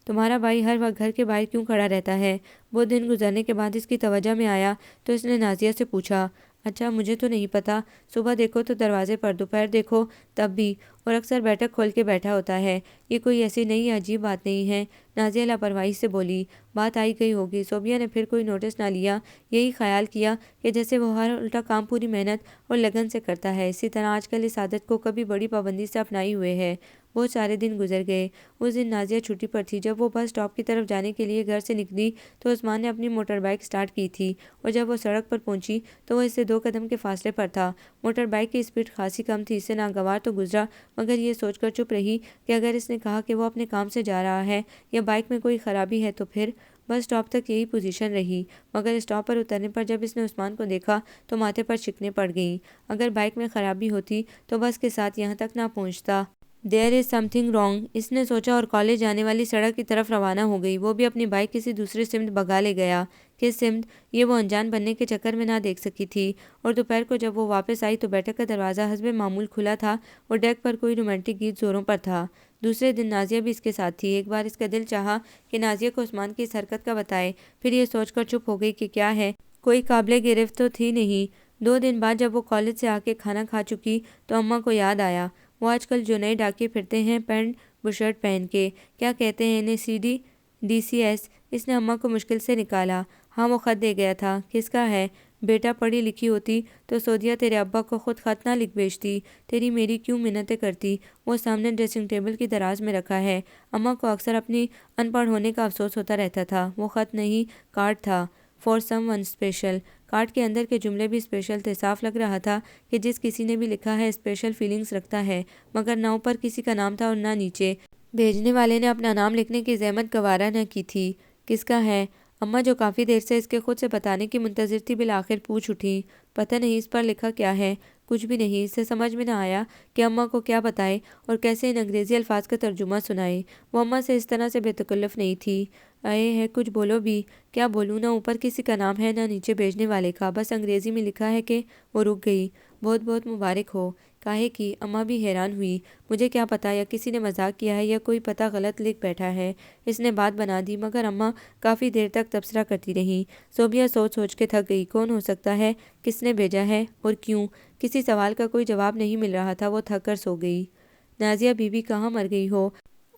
تمہارا بھائی ہر وقت گھر کے باہر کیوں کھڑا رہتا ہے؟ وہ دن گزرنے کے بعد اس کی توجہ میں آیا تو اس نے نازیہ سے پوچھا۔ اچھا، مجھے تو نہیں پتا۔ صبح دیکھو تو دروازے پر، دوپہر دیکھو تب بھی، اور اکثر بیٹھک کھول کے بیٹھا ہوتا ہے۔ یہ کوئی ایسی نئی عجیب بات نہیں ہے۔ نازیہ لاپرواہی سے بولی۔ بات آئی گئی ہوگی۔ صوبیہ نے پھر کوئی نوٹس نہ لیا، یہی خیال کیا کہ جیسے وہ ہر الٹا کام پوری محنت اور لگن سے کرتا ہے، اسی طرح آج کل اس عادت کو کبھی بڑی پابندی سے اپنائی ہوئے ہے۔ بہت سارے دن گزر گئے۔ اس دن نازیہ چھٹی پر تھی۔ جب وہ بس اسٹاپ کی طرف جانے کے لیے گھر سے نکلی تو عثمان نے اپنی موٹر بائیک سٹارٹ کی تھی، اور جب وہ سڑک پر پہنچی تو وہ اس سے 2 قدم کے فاصلے پر تھا۔ موٹر بائیک کی سپیڈ خاصی کم تھی، اس سے ناگوار تو گزرا، مگر یہ سوچ کر چپ رہی کہ اگر اس نے کہا کہ وہ اپنے کام سے جا رہا ہے یا بائیک میں کوئی خرابی ہے تو پھر بس اسٹاپ تک یہی پوزیشن رہی۔ مگر اسٹاپ پر اترنے پر جب اس نے عثمان کو دیکھا تو ماتھے پر شکنیں پڑ گئیں۔ اگر بائیک میں خرابی ہوتی تو بس کے ساتھ یہاں تک نہ پہنچتا۔ دیر از سم تھنگ رانگ، اس نے سوچا، اور کالج جانے والی سڑک کی طرف روانہ ہو گئی۔ وہ بھی اپنی بائیک کسی دوسری سمت بھگا لے گیا۔ کس سمت، یہ وہ انجان بننے کے چکر میں نہ دیکھ سکی تھی۔ اور دوپہر کو جب وہ واپس آئی تو بیٹھک کا دروازہ حسب معمول کھلا تھا اور ڈیک پر کوئی رومانٹک گیت زوروں پر تھا۔ دوسرے دن نازیہ بھی اس کے ساتھ تھی۔ ایک بار اس کا دل چاہا کہ نازیہ کو عثمان کی اس حرکت کا بتائے، پھر یہ سوچ کر چپ ہو گئی کہ کیا ہے، کوئی قابل گرفت تو تھی نہیں۔ 2 دن بعد جب وہ کالج سے آ کے کھانا کھا چکی تو اماں کو یاد آیا۔ وہ آج کل جو نئے ڈاکیے پھرتے ہیں پینٹ بشرٹ پہن کے، کیا کہتے ہیں انہیں، CDDCS؟ اس نے اماں کو مشکل سے نکالا۔ ہاں، وہ خط دے گیا تھا۔ کس کا ہے؟ بیٹا، پڑھی لکھی ہوتی تو سعودیہ تیرے ابا کو خود خط نہ لکھ بھیجتی، تیری میری کیوں منتیں کرتی۔ وہ سامنے ڈریسنگ ٹیبل کی دراز میں رکھا ہے۔ اماں کو اکثر اپنی ان پڑھ ہونے کا افسوس ہوتا رہتا تھا۔ وہ خط نہیں، کارڈ تھا، for some one special. Card کے اندر کے جملے بھی اسپیشل تھے۔ صاف لگ رہا تھا کہ جس کسی نے بھی لکھا ہے اسپیشل فیلنگز رکھتا ہے، مگر نہ اوپر کسی کا نام تھا اور نہ نیچے۔ بھیجنے والے نے اپنا نام لکھنے کی زحمت گوارا نہ کی تھی۔ کس کا ہے؟ اماں جو کافی دیر سے اس کے خود سے بتانے کی منتظر تھی بالآخر پوچھ اٹھی۔ پتہ نہیں اس پر لکھا کیا ہے۔ کچھ بھی نہیں۔ اسے سمجھ میں نہ آیا کہ اماں کو کیا بتائے اور کیسے ان انگریزی الفاظ کا ترجمہ سنائے۔ وہ اماں سے اس طرح سے بے تکلف نہیں تھی۔ اے ہے، کچھ بولو بھی۔ کیا بولوں؟ نہ اوپر کسی کا نام ہے نہ نیچے بھیجنے والے کا، بس انگریزی میں لکھا ہے کہ وہ رک گئی۔ بہت بہت مبارک ہو۔ کاہے کی؟ اماں بھی حیران ہوئی۔ مجھے کیا پتا، یا کسی نے مذاق کیا ہے یا کوئی پتہ غلط لکھ بیٹھا ہے۔ اس نے بات بنا دی، مگر اماں کافی دیر تک تبصرہ کرتی رہیں۔ صوبیہ سوچ سوچ کے تھک گئی۔ کون ہو سکتا ہے؟ کس نے بھیجا ہے اور کیوں؟ کسی سوال کا کوئی جواب نہیں مل رہا تھا۔ وہ تھک کر سو گئی۔ نازیہ بی بی کہاں مر گئی ہو؟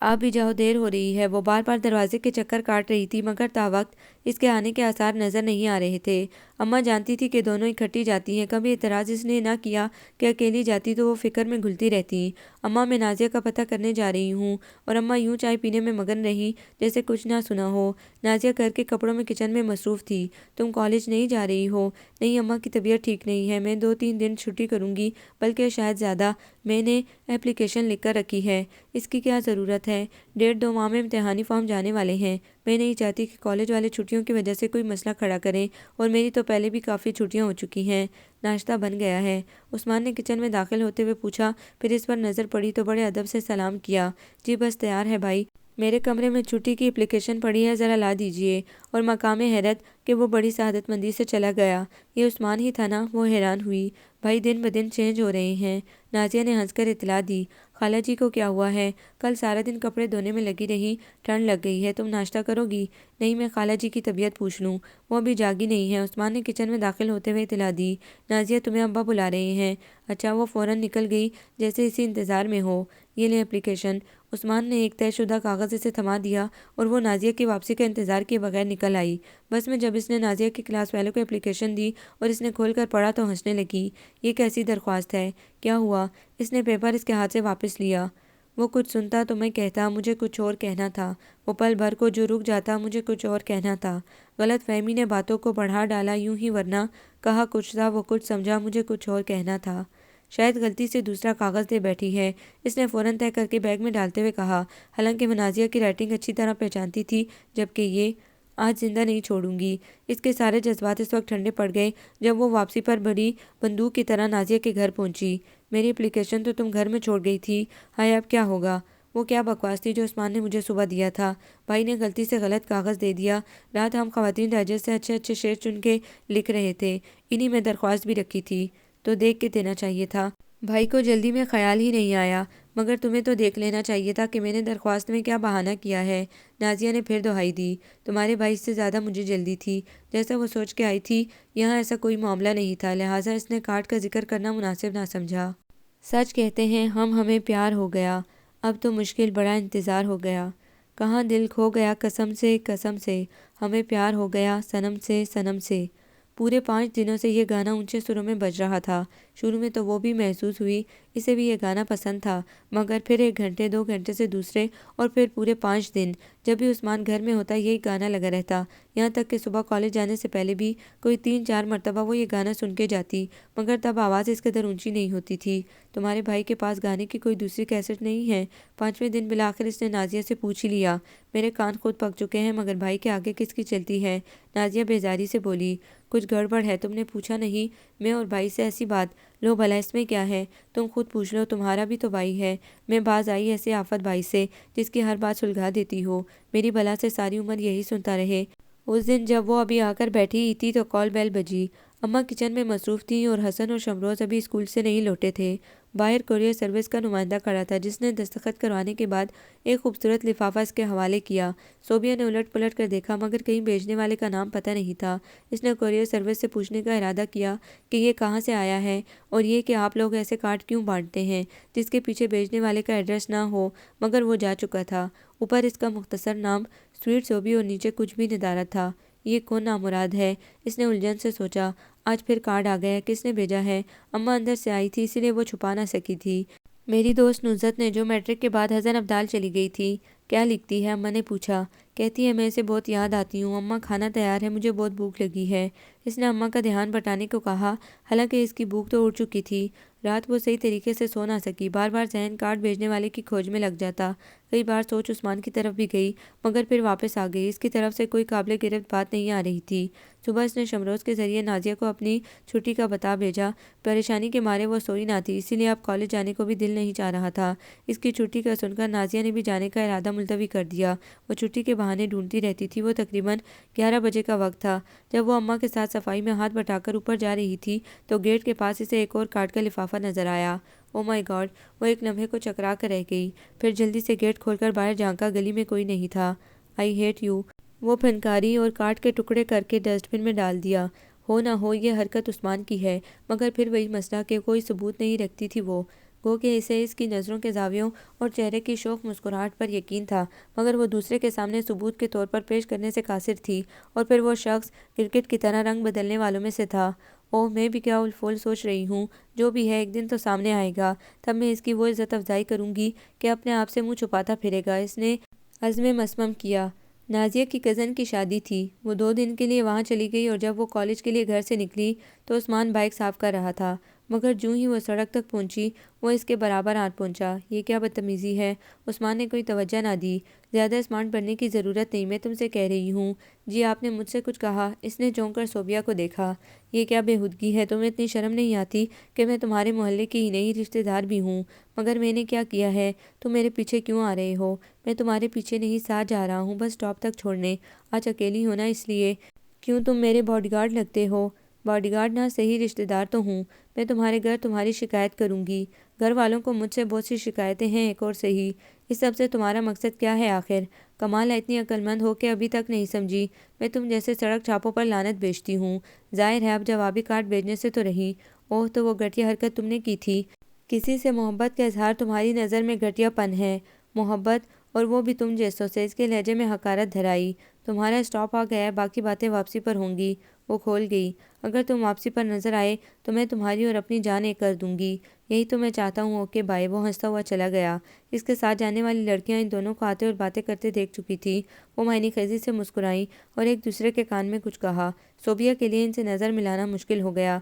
آپ بھی جاؤ، دیر ہو رہی ہے۔ وہ بار بار دروازے کے چکر کاٹ رہی تھی مگر تاوقت اس کے آنے کے آثار نظر نہیں آ رہے تھے۔ اماں جانتی تھی کہ دونوں اکٹھی جاتی ہیں، کبھی اعتراض اس نے نہ کیا کہ اکیلی جاتی تو وہ فکر میں گھلتی رہتی۔ اماں میں نازیہ کا پتہ کرنے جا رہی ہوں، اور اماں یوں چائے پینے میں مگن رہی جیسے کچھ نہ سنا ہو۔ نازیہ گھر کے کپڑوں میں کچن میں مصروف تھی۔ تم کالج نہیں جا رہی ہو؟ نہیں اماں کی طبیعت ٹھیک نہیں ہے، میں 2-3 دن چھٹی کروں گی، بلکہ شاید زیادہ۔ میں نے اپلیکیشن لکھ کر رکھی ہے۔ اس کی کیا ضرورت ہے؟ 1.5-2 ماہ میں امتحانی فارم جانے والے ہیں۔ میں نہیں چاہتی کہ کالج والے چھٹیوں کی وجہ سے کوئی مسئلہ کھڑا کریں، اور میری تو پہلے بھی کافی چھٹیاں ہو چکی ہیں۔ ناشتہ بن گیا ہے؟ عثمان نے کچن میں داخل ہوتے ہوئے پوچھا، پھر اس پر نظر پڑی تو بڑے ادب سے سلام کیا۔ جی بس تیار ہے بھائی، میرے کمرے میں چھٹی کی اپلیکیشن پڑی ہے، ذرا لا دیجیے۔ اور مقام حیرت کہ وہ بڑی سعادت مندی سے چلا گیا۔ یہ عثمان ہی تھا نا؟ وہ حیران ہوئی۔ بھائی دن بدن چینج ہو رہے ہیں، نازیہ نے ہنس کر اطلاع دی۔ خالہ جی کو کیا ہوا ہے؟ کل سارا دن کپڑے دھونے میں لگی رہی، ٹھنڈ لگ گئی ہے، تم ناشتہ کرو گی؟ نہیں، میں خالہ جی کی طبیعت پوچھ لوں، وہ ابھی جاگی نہیں ہے، عثمان نے کچن میں داخل ہوتے ہوئے اطلاع دی۔ نازیہ تمہیں ابا بلا رہے ہیں؟ اچھا، وہ فوراً نکل گئی جیسے اسی انتظار میں ہو۔ یہ لیں اپلیکیشن۔ عثمان نے ایک طے شدہ کاغذ اسے تھما دیا اور وہ نازیہ کی واپسی کا انتظار کیے بغیر نکل آئی۔ بس میں جب اس نے نازیہ کی کلاس والوں کو اپلیکیشن دی اور اس نے کھول کر پڑھا تو ہنسنے لگی۔ یہ کیسی درخواست ہے؟ کیا ہوا؟ اس نے پیپر اس کے ہاتھ سے واپس لیا۔ وہ کچھ سنتا تو میں کہتا، مجھے کچھ اور کہنا تھا۔ وہ پل بھر کو جو رک جاتا، مجھے کچھ اور کہنا تھا۔ غلط فہمی نے باتوں کو بڑھا ڈالا یوں ہی، ورنہ کہا کچھ تھا، وہ کچھ سمجھا، مجھے کچھ اور کہنا تھا۔ شاید غلطی سے دوسرا کاغذ دے بیٹھی ہے، اس نے فوراً طے کر کے بیگ میں ڈالتے ہوئے کہا، حالانکہ وہ نازیہ کی رائٹنگ اچھی طرح پہچانتی تھی، جبکہ یہ آج زندہ نہیں چھوڑوں گی۔ اس کے سارے جذبات اس وقت ٹھنڈے پڑ گئے جب وہ واپسی پر بڑی بندوق کی طرح نازیہ کے گھر پہنچی۔ میری اپلیکیشن تو تم گھر میں چھوڑ گئی تھی، ہائے اب کیا ہوگا؟ وہ کیا بکواس تھی جو عثمان نے مجھے صبح دیا تھا؟ بھائی نے غلطی سے غلط کاغذ دے دیا۔ رات ہم خواتین ڈائجسٹ سے اچھے اچھے شعر چن کے لکھ رہے تھے، انہی میں درخواست بھی رکھی تھی، تو دیکھ کے دینا چاہیے تھا۔ بھائی کو جلدی میں خیال ہی نہیں آیا، مگر تمہیں تو دیکھ لینا چاہیے تھا کہ میں نے درخواست میں کیا بہانہ کیا ہے۔ نازیہ نے پھر دہائی دی، تمہارے بھائی سے زیادہ مجھے جلدی تھی۔ جیسا وہ سوچ کے آئی تھی، یہاں ایسا کوئی معاملہ نہیں تھا، لہٰذا اس نے کارڈ کا ذکر کرنا مناسب نہ سمجھا۔ سچ کہتے ہیں ہمیں پیار ہو گیا، اب تو مشکل بڑا انتظار ہو گیا، کہاں دل کھو گیا قسم سے، ہمیں پیار ہو گیا صنم سے۔ پورے 5 دنوں سے یہ گانا اونچے سروں میں بج رہا تھا۔ شروع میں تو وہ بھی محسوس ہوئی اسے بھی یہ گانا پسند تھا، مگر پھر 1 گھنٹے 2 گھنٹے سے دوسرے، اور پھر پورے 5 دن جب بھی عثمان گھر میں ہوتا یہی گانا لگا رہتا، یہاں تک کہ صبح کالج جانے سے پہلے بھی کوئی 3-4 مرتبہ وہ یہ گانا سن کے جاتی، مگر تب آواز اس قدر اونچی نہیں ہوتی تھی۔ تمہارے بھائی کے پاس گانے کی کوئی دوسری کیسٹ نہیں ہے؟ 5ویں دن بالآخر اس نے نازیہ سے پوچھ ہی لیا۔ میرے کان خود پک چکے ہیں، مگر بھائی کے آگے کس کی چلتی ہے؟ نازیہ بیزاری سے بولی۔ کچھ گڑبڑ ہے، تم نے پوچھا نہیں؟ میں اور بھائی سے ایسی بات؟ لو بھلا اس میں کیا ہے، تم خود پوچھ لو، تمہارا بھی تو بھائی ہے۔ میں باز آئی ایسے آفت بھائی سے جس کی ہر بات سلجھا دیتی ہو، میری بلا سے ساری عمر یہی سنتا رہے۔ اس دن جب وہ ابھی آ کر بیٹھی ہی تھی تو کال بیل بجی۔ اماں کچن میں مصروف تھیں اور حسن اور شمروز ابھی اسکول سے نہیں لوٹے تھے۔ باہر کورئیر سروس کا نمائندہ کھڑا تھا جس نے دستخط کروانے کے بعد ایک خوبصورت لفافہ اس کے حوالے کیا۔ صوبیہ نے الٹ پلٹ کر دیکھا مگر کہیں بھیجنے والے کا نام پتہ نہیں تھا۔ اس نے کورئیر سروس سے پوچھنے کا ارادہ کیا کہ یہ کہاں سے آیا ہے، اور یہ کہ آپ لوگ ایسے کارڈ کیوں بانٹتے ہیں جس کے پیچھے بھیجنے والے کا ایڈریس نہ ہو، مگر وہ جا چکا تھا۔ اوپر اس کا مختصر نام سویٹ صوبی اور نیچے کچھ بھی ندارت تھا۔ یہ کون نامراد ہے؟ اس نے الجھن سے سوچا۔ آج پھر کارڈ آ گیا، کس نے بھیجا ہے؟ اماں اندر سے آئی تھی اسی لیے وہ چھپا نہ سکی تھی۔ میری دوست نصرت نے، جو میٹرک کے بعد حسن ابدال چلی گئی تھی۔ کیا لکھتی ہے؟ اماں نے پوچھا۔ کہتی ہے میں اسے بہت یاد آتی ہوں، اماں کھانا تیار ہے، مجھے بہت بھوک لگی ہے۔ اس نے اماں کا دھیان بٹانے کو کہا، حالانکہ اس کی بھوک تو اڑ چکی تھی۔ رات وہ صحیح طریقے سے سو نہ سکی، بار بار ذہن کارڈ بھیجنے والے کی کھوج میں لگ جاتا۔ کئی بار سوچ عثمان کی طرف بھی گئی مگر پھر واپس آ گئی، اس کی طرف سے کوئی قابل گرفت بات نہیں آ رہی تھی۔ صبح اس نے شمروز کے ذریعے نازیہ کو اپنی چھٹی کا بتا بھیجا۔ پریشانی کے مارے وہ سوئی نہ تھی، اسی لیے اب کالج جانے کو بھی دل نہیں چاہ رہا تھا۔ اس کی چھٹی کا سن کر نازیہ نے بھی جانے کا ارادہ ملتوی کر دیا۔ وہ چھٹی کے بہانے ڈھونڈتی رہتی تھی۔ وہ تقریباً 11 بجے کا وقت تھا جب وہ اماں کے ساتھ صفائی میں ہاتھ بٹا کر اوپر جا رہی تھی تو گیٹ کے پاس اسے ایک اور کارڈ کا لفافہ نظر آیا۔ او مائی گاڈ! وہ ایک لمحے کو چکرا کر رہ گئی، پھر جلدی سے گیٹ کھول کر باہر جھانکا، گلی میں کوئی نہیں تھا۔ I hate you! وہ پھنکاری اور کارڈ کے ٹکڑے کر کے ڈسٹ بن میں ڈال دیا۔ ہو نہ ہو یہ حرکت عثمان کی ہے، مگر پھر وہی مسئلہ کہ کوئی ثبوت نہیں رکھتی تھی وہ۔ گو کہ اسے اس کی نظروں کے زاویوں اور چہرے کی شوخ مسکراہٹ پر یقین تھا، مگر وہ دوسرے کے سامنے ثبوت کے طور پر پیش کرنے سے قاصر تھی، اور پھر وہ شخص کرکٹ کی طرح رنگ بدلنے والوں میں سے تھا۔ اوہ، میں بھی کیا الفول سوچ رہی ہوں، جو بھی ہے ایک دن تو سامنے آئے گا، تب میں اس کی وہ عزت افزائی کروں گی کہ اپنے آپ سے منہ چھپاتا پھرے گا۔ اس نے عزم مصمم کیا۔ نازیہ کی کزن کی شادی تھی، وہ 2 دن کے لیے وہاں چلی گئی، اور جب وہ کالج کے لیے گھر سے نکلی تو عثمان بائک صاف کر رہا تھا، مگر جوں ہی وہ سڑک تک پہنچی وہ اس کے برابر آن پہنچا۔ یہ کیا بدتمیزی ہے؟ عثمان نے کوئی توجہ نہ دی۔ زیادہ اسمارٹ بننے کی ضرورت نہیں، میں تم سے کہہ رہی ہوں۔ جی آپ نے مجھ سے کچھ کہا؟ اس نے چونک کر صوبیہ کو دیکھا۔ یہ کیا بےہودگی ہے، تمہیں اتنی شرم نہیں آتی کہ میں تمہارے محلے کی ہی نہیں، رشتہ دار بھی ہوں۔ مگر میں نے کیا کیا ہے؟ تم میرے پیچھے کیوں آ رہے ہو؟ میں تمہارے پیچھے نہیں، ساتھ جا رہا ہوں، بس اسٹاپ تک چھوڑنے۔ آج اکیلی ہونا اس لیے؟ کیوں، تم میرے باڈی گارڈ لگتے ہو؟ باڈی گارڈ نہ صحیح، رشتہ دار تو ہوں۔ میں تمہارے گھر تمہاری شکایت کروں گی۔ گھر والوں کو مجھ سے بہت سی شکایتیں ہیں، ایک اور صحیح۔ اس سب سے تمہارا مقصد کیا ہے آخر؟ کمال ہے، اتنی عقل مند ہو کے ابھی تک نہیں سمجھی۔ میں تم جیسے سڑک چھاپوں پر لعنت بھیجتی ہوں۔ ظاہر ہے اب جوابی کارڈ بھیجنے سے تو رہی۔ اوہ، تو وہ گھٹیا حرکت تم نے کی تھی۔ کسی سے محبت کا اظہار تمہاری نظر میں گھٹیا پن ہے؟ محبت، اور وہ بھی تم جیسوں سے؟ اس کے لہجے میں حقارت دھر آئی۔ تمہارا اسٹاپ آ گیا ہے، باقی باتیں واپسی پر ہوں گی۔ وہ کھول گئی۔ اگر تم واپسی پر نظر آئے تو میں تمہاری اور اپنی جان ایک کر دوں گی۔ یہی تو میں چاہتا ہوں۔ Okay bye. وہ ہنستا ہوا چلا گیا۔ اس کے ساتھ جانے والی لڑکیاں ان دونوں کو آتے اور باتیں کرتے دیکھ چکی تھی۔ وہ معنی خیزی سے مسکرائیں اور ایک دوسرے کے کان میں کچھ کہا۔ صوبیہ کے لیے ان سے نظر ملانا مشکل ہو گیا۔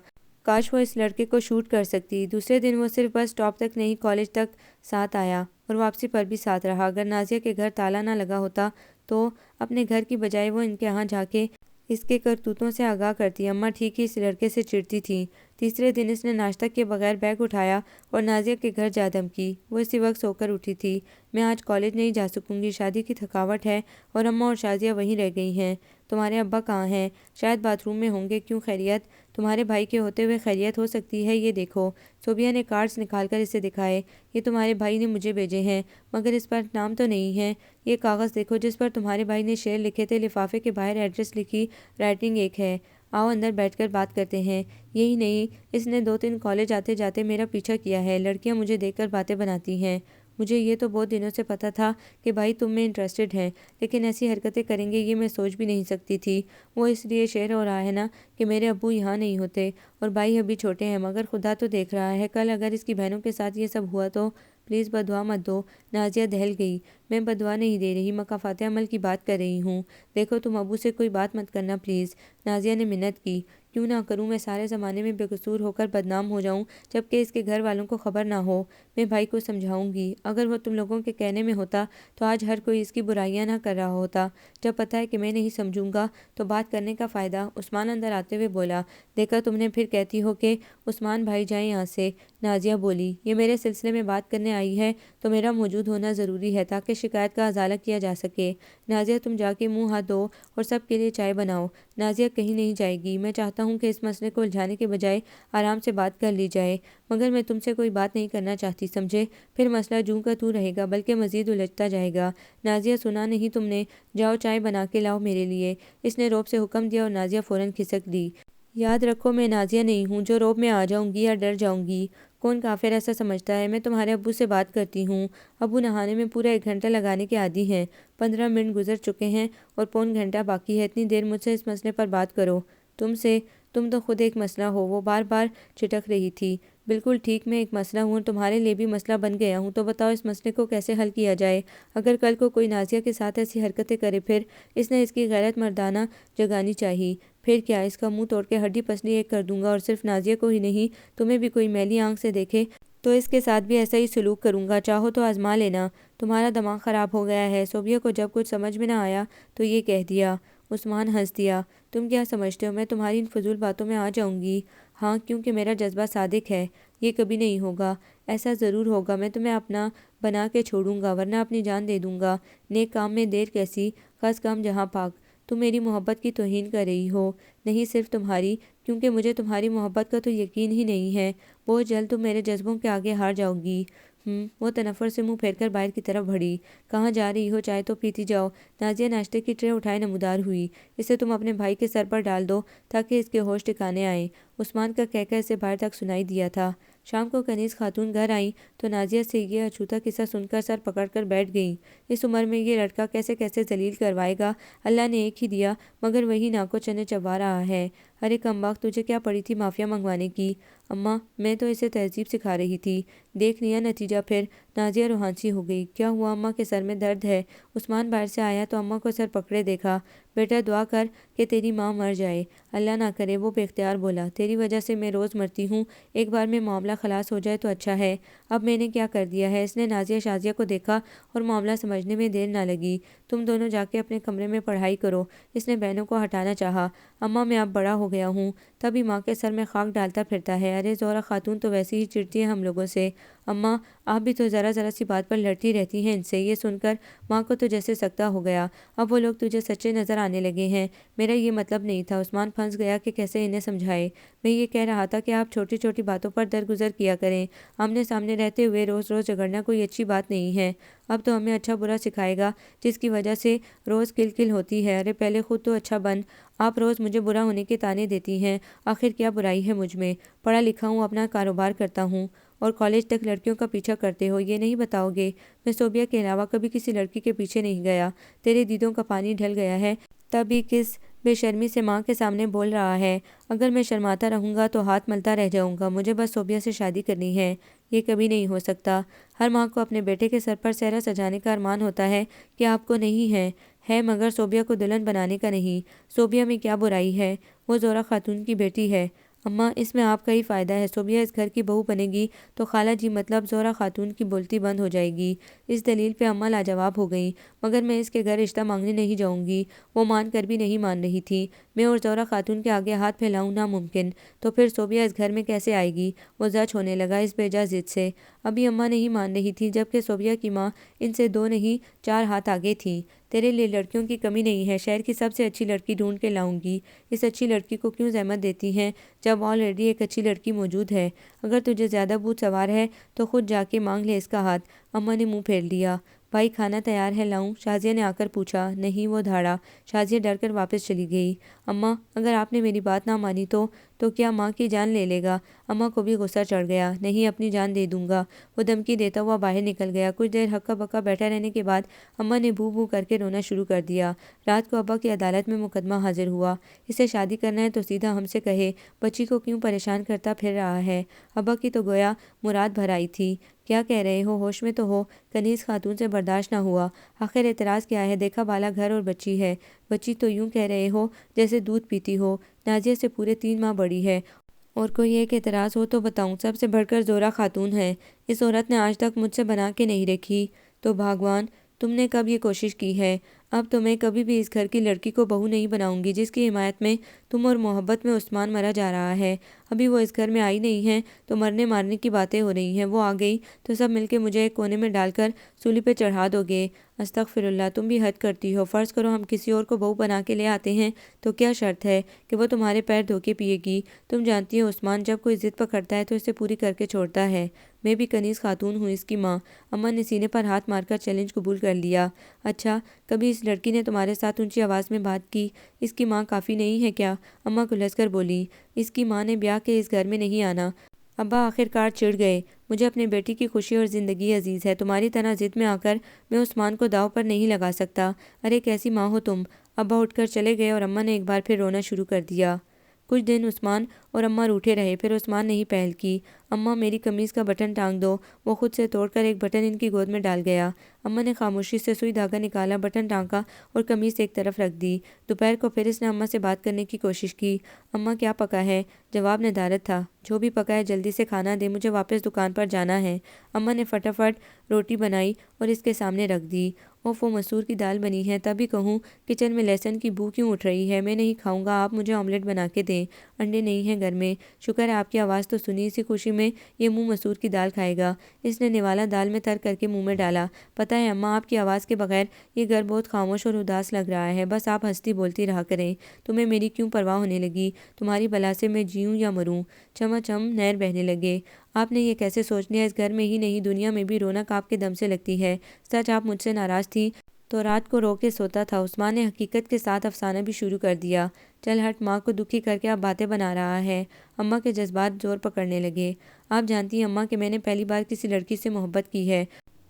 کاش وہ اس لڑکے کو شوٹ کر سکتی۔ دوسرے دن وہ صرف بس اسٹاپ تک نہیں، کالج تک ساتھ آیا، اور واپسی پر بھی ساتھ رہا۔ اگر نازیہ کے گھر تالا نہ لگا ہوتا تو اپنے گھر کی بجائے وہ ان کے یہاں جا کے اس کے کرتوتوں سے آگاہ کرتی۔ اماں ٹھیک ہی اس لڑکے سے چڑتی تھیں۔ تیسرے دن اس نے ناشتہ کیے بغیر بیگ اٹھایا اور نازیہ کے گھر جا دھمکی۔ وہ اسی وقت سو کر اٹھی تھی۔ میں آج کالج نہیں جا سکوں گی، شادی کی تھکاوٹ ہے، اور اماں اور شازیہ وہیں رہ گئی ہیں۔ تمہارے ابا کہاں ہیں؟ شاید باتھ روم میں ہوں گے۔ کیوں، خیریت؟ تمہارے بھائی کے ہوتے ہوئے خیریت ہو سکتی ہے؟ یہ دیکھو۔ صوبیہ نے کارڈز نکال کر اسے دکھائے۔ یہ تمہارے بھائی نے مجھے بھیجے ہیں، مگر اس پر نام تو نہیں ہے۔ یہ کاغذ دیکھو جس پر تمہارے بھائی نے شعر لکھے تھے، لفافے کے باہر ایڈریس لکھی رائٹنگ ایک ہے۔ آؤ اندر بیٹھ کر بات کرتے ہیں۔ یہی نہیں، اس نے 2 3 کالج آتے جاتے میرا پیچھا کیا ہے۔ لڑکیاں مجھے دیکھ کر باتیں بناتی ہیں۔ مجھے یہ تو بہت دنوں سے پتا تھا کہ بھائی تم میں انٹرسٹڈ ہیں، لیکن ایسی حرکتیں کریں گے یہ میں سوچ بھی نہیں سکتی تھی۔ وہ اس لیے شعر ہو رہا ہے نا کہ میرے ابو یہاں نہیں ہوتے، اور بھائی ابھی چھوٹے ہیں، مگر خدا تو دیکھ رہا ہے، کل اگر اس کی بہنوں کے ساتھ یہ سب ہوا تو۔ پلیز بددعا مت دو۔ نازیہ دہل گئی۔ میں بددعا نہیں دے رہی، مکافات عمل کی بات کر رہی ہوں۔ دیکھو تم ابو سے کوئی بات مت کرنا پلیز۔ نازیہ نے منت کی۔ کیوں نہ کروں؟ میں سارے زمانے میں بے قصور ہو کر بدنام ہو جاؤں جبکہ اس کے گھر والوں کو خبر نہ ہو؟ میں بھائی کو سمجھاؤں گی۔ اگر وہ تم لوگوں کے کہنے میں ہوتا تو آج ہر کوئی اس کی برائیاں نہ کر رہا ہوتا۔ جب پتہ ہے کہ میں نہیں سمجھوں گا تو بات کرنے کا فائدہ؟ عثمان اندر آتے ہوئے بولا۔ دیکھا تم نے، پھر کہتی ہو کہ عثمان بھائی جائیں یہاں سے۔ نازیہ بولی۔ یہ میرے سلسلے میں بات کرنے آئی ہے تو میرا موجود ہونا ضروری ہے تاکہ شکایت کا ازالہ کیا جا سکے۔ نازیہ تم جا کے منہ ہاتھ دھو اور سب کے لیے چائے بناؤ۔ نازیہ کہیں نہیں جائے گی۔ میں چاہتا ہوں کہ اس مسئلے کو الجھانے کے بجائے آرام سے بات کر لی جائے، مگر میں تم سے کوئی بات نہیں کرنا چاہتی، سمجھے؟ پھر مسئلہ جوں کا توں رہے گا بلکہ مزید الجھتا جائے گا۔ نازیہ سنا نہیں تم نے؟ جاؤ چائے بنا کے لاؤ میرے لیے۔ اس نے روب سے حکم دیا اور نازیہ فوراً کھسک دی۔ یاد رکھو میں نازیہ نہیں ہوں جو روب میں آ جاؤں گی یا ڈر جاؤں گی۔ کون کافر ایسا سمجھتا ہے؟ میں تمہارے ابو سے بات کرتی ہوں۔ ابو نہانے میں پورا 1 گھنٹہ لگانے کے عادی ہیں۔ 15 منٹ گزر چکے ہیں اور پون گھنٹہ باقی ہے۔ اتنی دیر مجھ سے اس مسئلے پر بات کرو۔ تم سے؟ تم تو خود ایک مسئلہ ہو۔ وہ بار بار چٹک رہی تھی۔ بالکل ٹھیک، میں ایک مسئلہ ہوں اور تمہارے لیے بھی مسئلہ بن گیا ہوں۔ تو بتاؤ اس مسئلے کو کیسے حل کیا جائے؟ اگر کل کو کوئی نازیہ کے ساتھ ایسی حرکتیں کرے پھر؟ اس نے اس کی غیرت مردانہ جگانی چاہی۔ پھر کیا، اس کا منہ توڑ کے ہڈی پسلی ایک کر دوں گا، اور صرف نازیہ کو ہی نہیں تمہیں بھی کوئی میلی آنکھ سے دیکھے تو اس کے ساتھ بھی ایسا ہی سلوک کروں گا۔ چاہو تو آزما لینا۔ تمہارا دماغ خراب ہو گیا ہے۔ صوبیہ کو جب کچھ سمجھ میں نہ آیا تو یہ کہہ دیا۔ عثمان ہنس دیا۔ تم کیا سمجھتے ہو میں تمہاری ان فضول باتوں میں آ جاؤں گی؟ ہاں، کیونکہ میرا جذبہ صادق ہے۔ یہ کبھی نہیں ہوگا۔ ایسا ضرور ہوگا، میں تمہیں اپنا بنا کے چھوڑوں گا، ورنہ اپنی جان دے دوں گا۔ نیک کام میں دیر کیسی، خس کام جہاں پاک۔ تم میری محبت کی توہین کر رہی ہو۔ نہیں، صرف تمہاری، کیونکہ مجھے تمہاری محبت کا تو یقین ہی نہیں ہے۔ بہت جلد تم میرے جذبوں کے آگے ہار جاؤ گی۔ وہ تنفر سے منہ پھیر کر باہر کی طرف بڑھی۔ کہاں جا رہی ہو؟ چائے تو پیتی جاؤ۔ نازیہ ناشتے کی ٹرے اٹھائے نمودار ہوئی۔ اسے تم اپنے بھائی کے سر پر ڈال دو تاکہ اس کے ہوش ٹھکانے آئیں۔ عثمان کا کہکہ اسے باہر تک سنائی دیا تھا۔ شام کو کنیز خاتون گھر آئیں تو نازیہ سے یہ اچھوتا قصہ سن کر سر پکڑ کر بیٹھ گئیں۔ اس عمر میں یہ لڑکا کیسے کیسے ذلیل کروائے گا، اللہ نے ایک ہی دیا مگر وہی ناکو چنے چبا رہا ہے۔ ارے کمبخت، تجھے کیا پڑی تھی مافیا منگوانے کی؟ اماں میں تو اسے تہذیب سکھا رہی تھی۔ دیکھ لیا نتیجہ پھر؟ نازیہ روحانسی ہو گئی۔ کیا ہوا اماں کے سر میں درد ہے؟ عثمان باہر سے آیا تو اماں کو سر پکڑے دیکھا۔ بیٹا دعا کر کہ تیری ماں مر جائے، اللہ نہ کرے، وہ بے اختیار بولا۔ تیری وجہ سے میں روز مرتی ہوں، ایک بار میں معاملہ خلاص ہو جائے تو اچھا ہے۔ اب میں نے کیا کر دیا ہے؟ اس نے نازیہ شازیہ کو دیکھا اور معاملہ سمجھنے میں دیر نہ لگی۔ تم دونوں جا کے اپنے کمرے میں پڑھائی کرو۔ اس نے بہنوں کو ہٹانا چاہا۔ اماں میں اب بڑا ہو گیا ہوں، تبھی ماں کے سر میں خاک ڈالتا پھرتا ہے۔ ارے زہرہ خاتون تو ویسے ہی چڑتی ہے ہم لوگوں سے۔ اماں آپ بھی تو ذرا ذرا سی بات پر لڑتی رہتی ہیں ان سے۔ یہ سن کر ماں کو تو جیسے سکتہ ہو گیا۔ اب وہ لوگ تجھے سچے نظر آنے لگے ہیں۔ میرا یہ مطلب نہیں تھا۔ عثمان پھنس گیا کہ کیسے انہیں سمجھائے۔ میں یہ کہہ رہا تھا کہ آپ چھوٹی چھوٹی باتوں پر درگزر کیا کریں۔ آمنے سامنے رہتے ہوئے روز روز جھگڑنا کوئی اچھی بات نہیں ہے۔ اب تو ہمیں اچھا برا سکھائے گا جس کی وجہ سے روز کل کل ہوتی ہے۔ ارے پہلے خود تو اچھا بن۔ آپ روز مجھے برا ہونے کے طعنے دیتی ہیں، آخر کیا برائی ہے مجھ میں؟ پڑھا لکھا ہوں، اپنا کاروبار کرتا ہوں اور کالج تک لڑکیوں کا پیچھا کرتے ہو، یہ نہیں بتاؤ گے؟ میں صوبیہ کے علاوہ کبھی کسی لڑکی کے پیچھے نہیں گیا۔ تیرے دیدوں کا پانی ڈھل گیا ہے تب ہی کس بے شرمی سے ماں کے سامنے بول رہا ہے۔ اگر میں شرماتا رہوں گا تو ہاتھ ملتا رہ جاؤں گا۔ مجھے بس صوبیہ سے شادی کرنی ہے، یہ کبھی نہیں ہو سکتا۔ ہر ماں کو اپنے بیٹے کے سر پر سہرا سجانے کا ارمان ہوتا ہے کہ آپ کو نہیں ہے مگر صوبیہ کو دلہن بنانے کا نہیں۔ صوبیہ میں کیا برائی ہے؟ وہ زہرہ خاتون کی بیٹی ہے۔ اماں اس میں آپ کا ہی فائدہ ہے۔ صوبیہ اس گھر کی بہو بنے گی تو خالہ جی مطلب زہرہ خاتون کی بولتی بند ہو جائے گی۔ اس دلیل پہ اماں لاجواب ہو گئیں۔ مگر میں اس کے گھر رشتہ مانگنے نہیں جاؤں گی۔ وہ مان کر بھی نہیں مان رہی تھی۔ میں اور زہرہ خاتون کے آگے ہاتھ پھیلاؤں ناممکن، تو پھر صوبیہ اس گھر میں کیسے آئے گی؟ وہ زچ ہونے لگا اس بیجا ضد سے۔ ابھی اماں نہیں مان رہی تھی جبکہ صوبیہ کی ماں ان سے 2 نہیں 4 ہاتھ آگے تھی۔ تیرے لیے لڑکیوں کی کمی نہیں ہے، شہر کی سب سے اچھی لڑکی ڈھونڈ کے لاؤں گی۔ اس اچھی لڑکی کو کیوں زحمت دیتی ہیں جب آلریڈی ایک اچھی لڑکی موجود ہے؟ اگر تجھے زیادہ بھوت سوار ہے تو خود جا کے مانگ لے اس کا ہاتھ۔ اماں نے منہ پھیر لیا۔ بھائی کھانا تیار ہے لاؤں؟ شازیہ نے آ کر پوچھا۔ نہیں، وہ دھاڑا۔ شازیہ ڈر کر واپس چلی گئی۔ اماں اگر آپ نے میری بات نہ مانی تو کیا ماں کی جان لے لے گا؟ اماں کو بھی غصہ چڑھ گیا۔ نہیں، اپنی جان دے دوں گا۔ وہ دھمکی دیتا ہوا باہر نکل گیا۔ کچھ دیر ہکا بکا بیٹھا رہنے کے بعد اماں نے بھو بھو کر کے رونا شروع کر دیا۔ رات کو ابا کی عدالت میں مقدمہ حاضر ہوا۔ اسے شادی کرنا ہے تو سیدھا ہم سے کہے، بچی کو کیوں پریشان کرتا پھر رہا ہے؟ ابا کی تو گویا مراد بھر آئی تھی۔ کیا کہہ رہے ہو؟ ہوش میں تو ہو؟ کنیز خاتون سے برداشت نہ ہوا۔ آخر اعتراض کیا ہے؟ دیکھا بالا گھر اور بچی ہے۔ بچی تو یوں کہہ رہے ہو جیسے دودھ پیتی ہو، نازیہ سے پورے 3 ماہ بڑی ہے۔ اور کوئی ایک اعتراض ہو تو بتاؤں؟ سب سے بڑھ کر زہرہ خاتون ہے۔ اس عورت نے آج تک مجھ سے بنا کے نہیں رکھی۔ تو بھاگوان، تم نے کب یہ کوشش کی ہے؟ اب تو میں کبھی بھی اس گھر کی لڑکی کو بہو نہیں بناؤں گی جس کی حمایت میں تم اور محبت میں عثمان مرا جا رہا ہے۔ ابھی وہ اس گھر میں آئی نہیں ہے تو مرنے مارنے کی باتیں ہو رہی ہیں۔ وہ آ گئی تو سب مل کے مجھے ایک کونے میں ڈال کر سولی پہ چڑھا دو گے۔ استغفر اللہ، تم بھی حد کرتی ہو۔ فرض کرو ہم کسی اور کو بہو بنا کے لے آتے ہیں تو کیا شرط ہے کہ وہ تمہارے پیر دھو کے پیے گی؟ تم جانتی ہو عثمان جب کوئی ضد پکڑتا ہے تو اسے پوری کر کے چھوڑتا ہے۔ میں بھی کنیز خاتون ہوں، اس کی ماں۔ اماں نے سینے پر ہاتھ مار کر چیلنج قبول کر لیا۔ اچھا، کبھی اس لڑکی نے تمہارے ساتھ اونچی آواز میں بات کی؟ اس کی ماں کافی نہیں ہے کیا؟ اماں کھلس کر بولی۔ اس کی ماں نے بیاہ کے اس گھر میں نہیں آنا۔ ابا آخر کار چڑ گئے۔ مجھے اپنے بیٹی کی خوشی اور زندگی عزیز ہے۔ تمہاری طرح ضد میں آ کر میں عثمان کو داؤ پر نہیں لگا سکتا۔ ارے کیسی ماں ہو تم؟ ابا اٹھ کر چلے گئے اور اماں نے ایک بار پھر رونا شروع کر دیا۔ کچھ دن عثمان اور اماں روٹھے رہے، پھر عثمان نے ہی پہل کی۔ اماں میری قمیض کا بٹن ٹانگ دو۔ وہ خود سے توڑ کر ایک بٹن ان کی گود میں ڈال گیا۔ اماں نے خاموشی سے سوئی دھاگا نکالا، بٹن ٹانکا اور قمیض ایک طرف رکھ دی۔ دوپہر کو پھر اس نے اماں سے بات کرنے کی کوشش کی۔ اماں کیا پکا ہے؟ جواب ندارت تھا۔ جو بھی پکا ہے جلدی سے کھانا دے، مجھے واپس دکان پر جانا ہے۔ اماں نے فٹافٹ روٹی بنائی اور اس کے سامنے رکھ دی۔ اوف، وہ مسور کی دال بنی ہے، تبھی کہوں کچن میں لہسن کی بو کیوں اٹھ رہی ہے؟ میں نہیں کھاؤں گا، آپ مجھے آملیٹ بنا کے دیں۔ انڈے نہیں ہیں گھر میں۔ شکر ہے آپ کی آواز تو سنی، اسی خوشی میں یہ منہ مسور کی دال کھائے گا۔ اس نے نوالا دال میں تر کر کے منہ میں ڈالا۔ پتہ ہے اماں، آپ کی آواز کے بغیر یہ گھر بہت خاموش اور اداس لگ رہا ہے۔ بس آپ ہنستی بولتی رہا کریں۔ تمہیں میری کیوں پرواہ ہونے لگی؟ تمہاری بلا سے میں جیوں یا مروں؟ چماچم نہر بہنے لگے۔ آپ نے یہ کیسے سوچ لیا؟ اس گھر میں ہی نہیں دنیا میں بھی رونق آپ کے دم سے لگتی ہے۔ سچ آپ مجھ سے ناراض تھی تو رات کو رو کے سوتا تھا۔ عثمان نے حقیقت کے ساتھ افسانہ بھی شروع کر دیا۔ چل ہٹ، ماں کو دکھی کر کے اب باتیں بنا رہا ہے۔ اماں کے جذبات زور پکڑنے لگے۔ آپ جانتی ہیں اماں کہ میں نے پہلی بار کسی لڑکی سے محبت کی ہے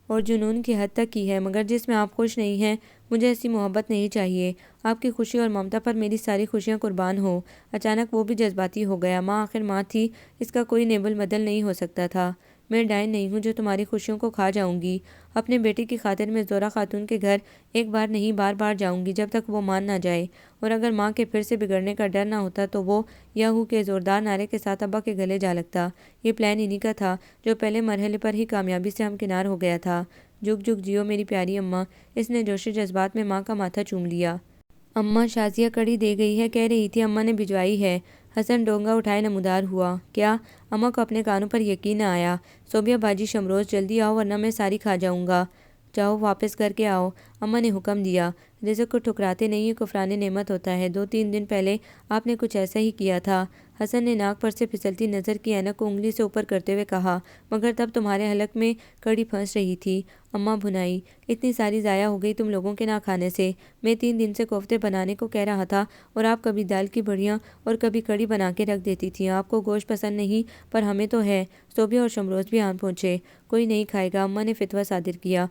اور جنون کی حد تک کی ہے، مگر جس میں آپ خوش نہیں ہیں مجھے ایسی محبت نہیں چاہیے۔ آپ کی خوشی اور ممتا پر میری ساری خوشیاں قربان ہو۔ اچانک وہ بھی جذباتی ہو گیا۔ ماں آخر ماں تھی، اس کا کوئی نیب المدل نہیں ہو سکتا تھا۔ میں ڈائن نہیں ہوں جو تمہاری خوشیوں کو کھا جاؤں گی۔ اپنے بیٹے کی خاطر میں زہرہ خاتون کے گھر ایک بار نہیں بار بار جاؤں گی جب تک وہ مان نہ جائے، اور اگر ماں کے پھر سے بگڑنے کا ڈر نہ ہوتا تو وہ یاہو کے زوردار نعرے کے ساتھ ابا کے گلے جا لگتا۔ یہ پلان انہی کا تھا جو پہلے مرحلے پر ہی کامیابی سے ہمکنار ہو گیا تھا۔ جگ جگ جیو میری پیاری اماں، اس نے جوش جذبات میں ماں کا ماتھا چوم لیا۔ اماں شازیہ کڑی دے گئی ہے، کہہ رہی تھی اماں نے بھجوائی ہے۔ حسن ڈونگا اٹھائے نمودار ہوا۔ کیا؟ اماں کو اپنے کانوں پر یقین نہ آیا۔ صوبیہ باجی شمروز جلدی آؤ ورنہ میں ساری کھا جاؤں گا۔ جاؤ واپس کر کے آؤ، اماں نے حکم دیا۔ رزق کو ٹھکراتے نہیں یہ کفران نعمت ہوتا ہے۔ 2-3 دن پہلے آپ نے کچھ ایسا ہی کیا تھا۔ حسن نے ناک پر سے پھسلتی نظر کی اینک کو انگلی سے اوپر کرتے ہوئے کہا، مگر تب تمہارے حلق میں کڑی پھنس رہی تھی۔ اماں بھنائی، اتنی ساری ضائع ہو گئی تم لوگوں کے نہ کھانے سے۔ میں 3 دن سے کوفتے بنانے کو کہہ رہا تھا اور آپ کبھی دال کی بڑیاں اور کبھی کڑی بنا کے رکھ دیتی تھی۔ آپ کو گوشت پسند نہیں پر ہمیں تو ہے۔ صوبیہ اور شمروز بھی آن پہنچے۔ کوئی نہیں کھائے گا، اماں نے فتویٰ صادر کیا۔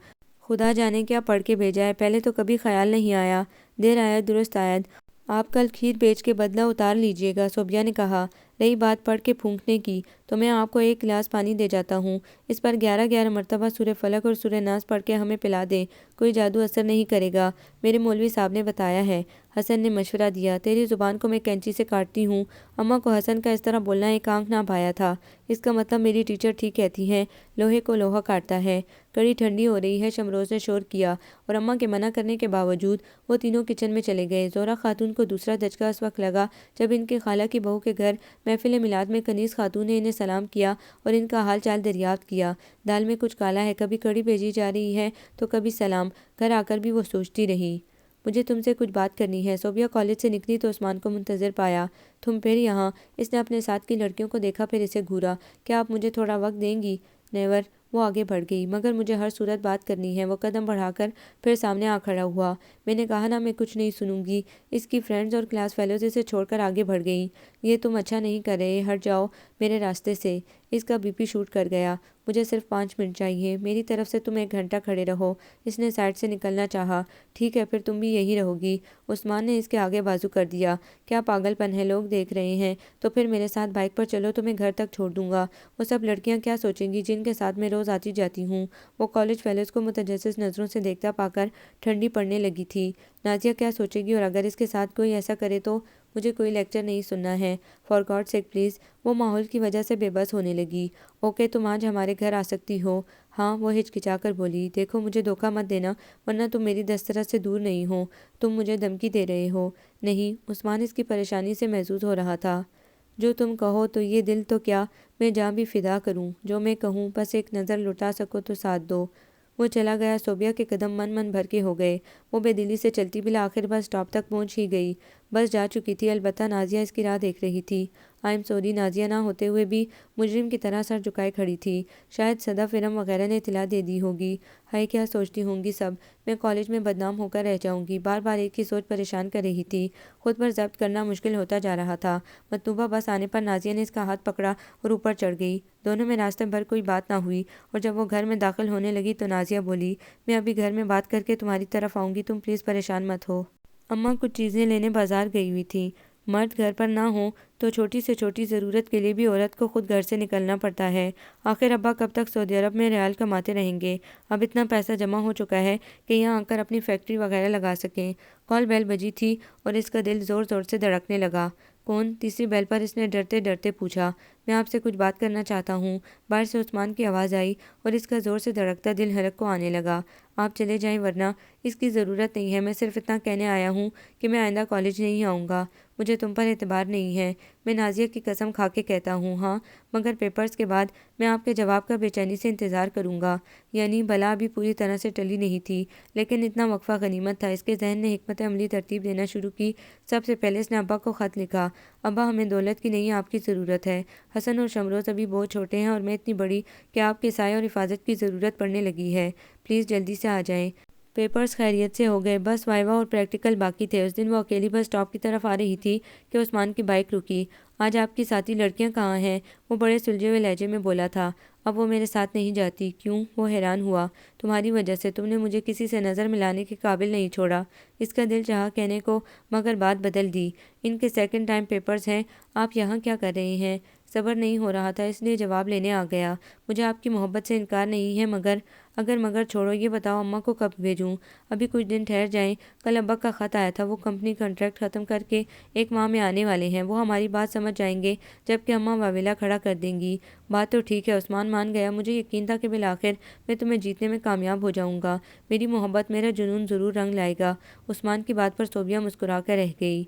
خدا جانے کیا پڑھ کے بھیجا ہے، پہلے تو کبھی خیال نہیں آیا۔ دیر آید درست آید۔ آپ کل کھیر بیچ کے بدلہ اتار لیجیے گا، صوبیہ نے کہا۔ رہی بات پڑھ کے پھونکنے کی تو میں آپ کو ایک گلاس پانی دے جاتا ہوں، اس پر 11 مرتبہ سورہ فلق اور سورہ ناس پڑھ کے ہمیں پلا دیں، کوئی جادو اثر نہیں کرے گا، میرے مولوی صاحب نے بتایا ہے۔ حسن نے مشورہ دیا۔ تیری زبان کو میں کینچی سے کاٹتی ہوں۔ اماں کو حسن کا اس طرح بولنا ایک آنکھ نہ بھایا تھا۔ اس کا مطلب میری ٹیچر ٹھیک کہتی ہیں، لوہے کو لوہا کاٹتا ہے۔ کڑی ٹھنڈی ہو رہی ہے، شمروز نے شور کیا، اور اماں کے منع کرنے کے باوجود وہ تینوں کچن میں چلے گئے۔ زہرہ خاتون کو دوسرا دھچکا اس وقت لگا جب ان کے خالہ کی بہو کے گھر محفل میلاد میں کنیز خاتون نے انہیں سلام کیا اور ان کا حال چال دریافت کیا۔ دال میں کچھ کالا ہے، کبھی کڑی بھیجی جا رہی ہے تو کبھی سلام۔ گھر آ کر بھی وہ سوچتی رہی، مجھے تم سے کچھ بات کرنی ہے۔ صوبیہ کالج سے نکلی تو عثمان کو منتظر پایا۔ تم پھر یہاں؟ اس نے اپنے ساتھ کی لڑکیوں کو دیکھا پھر اسے گھورا۔ کیا آپ مجھے تھوڑا وقت دیں گی؟ نیور۔ وہ آگے بڑھ گئی۔ مگر مجھے ہر صورت بات کرنی ہے۔ وہ قدم بڑھا کر پھر سامنے آ کھڑا ہوا۔ میں نے کہا نا میں کچھ نہیں سنوں گی۔ اس کی فرینڈز اور کلاس فیلوز اسے چھوڑ کر آگے بڑھ گئیں۔ یہ تم اچھا نہیں کر رہے، ہٹ جاؤ میرے راستے سے۔ اس کا بی پی شوٹ کر گیا۔ مجھے صرف 5 منٹ چاہیے، میری طرف سے تم 1 گھنٹہ کھڑے رہو۔ اس نے سائڈ سے نکلنا چاہا۔ ٹھیک ہے پھر تم بھی یہی رہو گی۔ عثمان نے اس کے آگے بازو کر دیا۔ کیا پاگل پن ہے، لوگ دیکھ رہے ہیں تو پھر میرے ساتھ بائک پر چلو، تمہیں گھر تک چھوڑ دوں گا۔ وہ سب لڑکیاں کیا سوچیں گی جن کے ساتھ میں روز آتی جاتی ہوں؟ وہ کالج فیلوز کو متجسس نظروں سے دیکھتا پا کر ٹھنڈی پڑنے لگی تھی۔ نازیہ کیا سوچے گی، اور اگر اس کے ساتھ کوئی ایسا کرے تو؟ مجھے کوئی لیکچر نہیں سننا ہے، فار گاڈ سیک پلیز۔ وہ ماحول کی وجہ سے بے بس ہونے لگی۔ اوکے تم آج ہمارے گھر آ سکتی ہو؟ ہاں، وہ ہچکچا کر بولی۔ دیکھو مجھے دھوکہ مت دینا ورنہ تم میری دسترس سے دور نہیں ہو۔ تم مجھے دھمکی دے رہے ہو؟ نہیں، عثمان اس کی پریشانی سے محظوظ ہو رہا تھا۔ جو تم کہو تو یہ دل تو کیا میں جان بھی فدا کروں، جو میں کہوں بس ایک نظر لٹا سکو تو ساتھ دو۔ وہ چلا گیا۔ صوبیہ کے قدم من بھر کے ہو گئے۔ وہ بے دلی سے چلتی بالآخر بس اسٹاپ تک پہنچ ہی گئی۔ بس جا چکی تھی، البتہ نازیہ اس کی راہ دیکھ رہی تھی۔ آئی ایم سوری، نازیہ نہ ہوتے ہوئے بھی مجرم کی طرح سر جھکائے کھڑی تھی۔ شاید صدف ارم وغیرہ نے اطلاع دے دی ہوگی۔ ہائے کیا سوچتی ہوں گی سب، میں کالج میں بدنام ہو کر رہ جاؤں گی۔ بار بار ایک ہی سوچ پریشان کر رہی تھی۔ خود پر ضبط کرنا مشکل ہوتا جا رہا تھا۔ مطلوبہ بس آنے پر نازیہ نے اس کا ہاتھ پکڑا اور اوپر چڑھ گئی۔ دونوں میں راستے بھر کوئی بات نہ ہوئی، اور جب وہ گھر میں داخل ہونے لگی تو نازیہ بولی، میں ابھی گھر میں بات کر کے تمہاری طرف آؤں گی، تم پلیز پریشان مت ہو۔ اماں کچھ چیزیں لینے بازار گئی ہوئی تھی۔ مرد گھر پر نہ ہوں تو چھوٹی سے چھوٹی ضرورت کے لیے بھی عورت کو خود گھر سے نکلنا پڑتا ہے۔ آخر ابا کب تک سعودی عرب میں ریال کماتے رہیں گے؟ اب اتنا پیسہ جمع ہو چکا ہے کہ یہاں آ کر اپنی فیکٹری وغیرہ لگا سکیں۔ کال بیل بجی تھی اور اس کا دل زور زور سے دھڑکنے لگا۔ کون؟ تیسری بیل پر اس نے ڈرتے ڈرتے پوچھا۔ میں آپ سے کچھ بات کرنا چاہتا ہوں۔ باہر سے عثمان کی آواز آئی اور اس کا زور سے دھڑکتا دل حلق کو آنے لگا۔ آپ چلے جائیں ورنہ اس کی ضرورت نہیں ہے، میں صرف اتنا کہنے آیا ہوں کہ میں آئندہ کالج نہیں آؤں گا۔ مجھے تم پر اعتبار نہیں ہے، میں نازیہ کی قسم کھا کے کہتا ہوں۔ ہاں مگر پیپرز کے بعد میں آپ کے جواب کا بے چینی سے انتظار کروں گا۔ یعنی بلا ابھی پوری طرح سے ٹلی نہیں تھی، لیکن اتنا وقفہ غنیمت تھا۔ اس کے ذہن نے حکمت عملی ترتیب دینا شروع کی۔ سب سے پہلے اس نے ابا کو خط لکھا۔ ابا ہمیں دولت کی نہیں آپ کی ضرورت ہے۔ حسن اور شمروز ابھی بہت چھوٹے ہیں اور میں اتنی بڑی کہ آپ کے سائے اور حفاظت کی ضرورت پڑنے لگی ہے۔ پلیز جلدی سے آ جائیں۔ پیپرز خیریت سے ہو گئے، بس وائوا اور پریکٹیکل باقی تھے۔ اس دن وہ اکیلی بس اسٹاپ کی طرف آ رہی تھی کہ عثمان کی بائک رکی۔ آج آپ کی ساتھی لڑکیاں کہاں ہیں؟ وہ بڑے سلجھے ہوئے لہجے میں بولا تھا۔ اب وہ میرے ساتھ نہیں جاتی۔ کیوں؟ وہ حیران ہوا۔ تمہاری وجہ سے تم نے مجھے کسی سے نظر ملانے کے قابل نہیں چھوڑا۔ اس کا دل چاہا کہنے کو، مگر بات بدل دی۔ ان کے سیکنڈ ٹائم پیپرز ہیں، آپ یہاں کیا کر رہے ہیں؟ صبر نہیں ہو رہا تھا، اس لیے جواب لینے آ گیا۔ مجھے آپ کی محبت سے انکار نہیں ہے، مگر چھوڑو، یہ بتاؤ اماں کو کب بھیجوں؟ ابھی کچھ دن ٹھہر جائیں۔ کل ابا کا خط آیا تھا، وہ کمپنی کنٹریکٹ ختم کر کے 1 ماہ میں آنے والے ہیں۔ وہ ہماری بات سمجھ جائیں گے، جبکہ اماں واویلا کھڑا کر دیں گی۔ بات تو ٹھیک ہے، عثمان مان گیا۔ مجھے یقین تھا کہ بالآخر میں تمہیں جیتنے میں کامیاب ہو جاؤں گا۔ میری محبت، میرا جنون ضرور رنگ لائے گا۔ عثمان کی بات پر صوبیہ مسکرا کر رہ گئی۔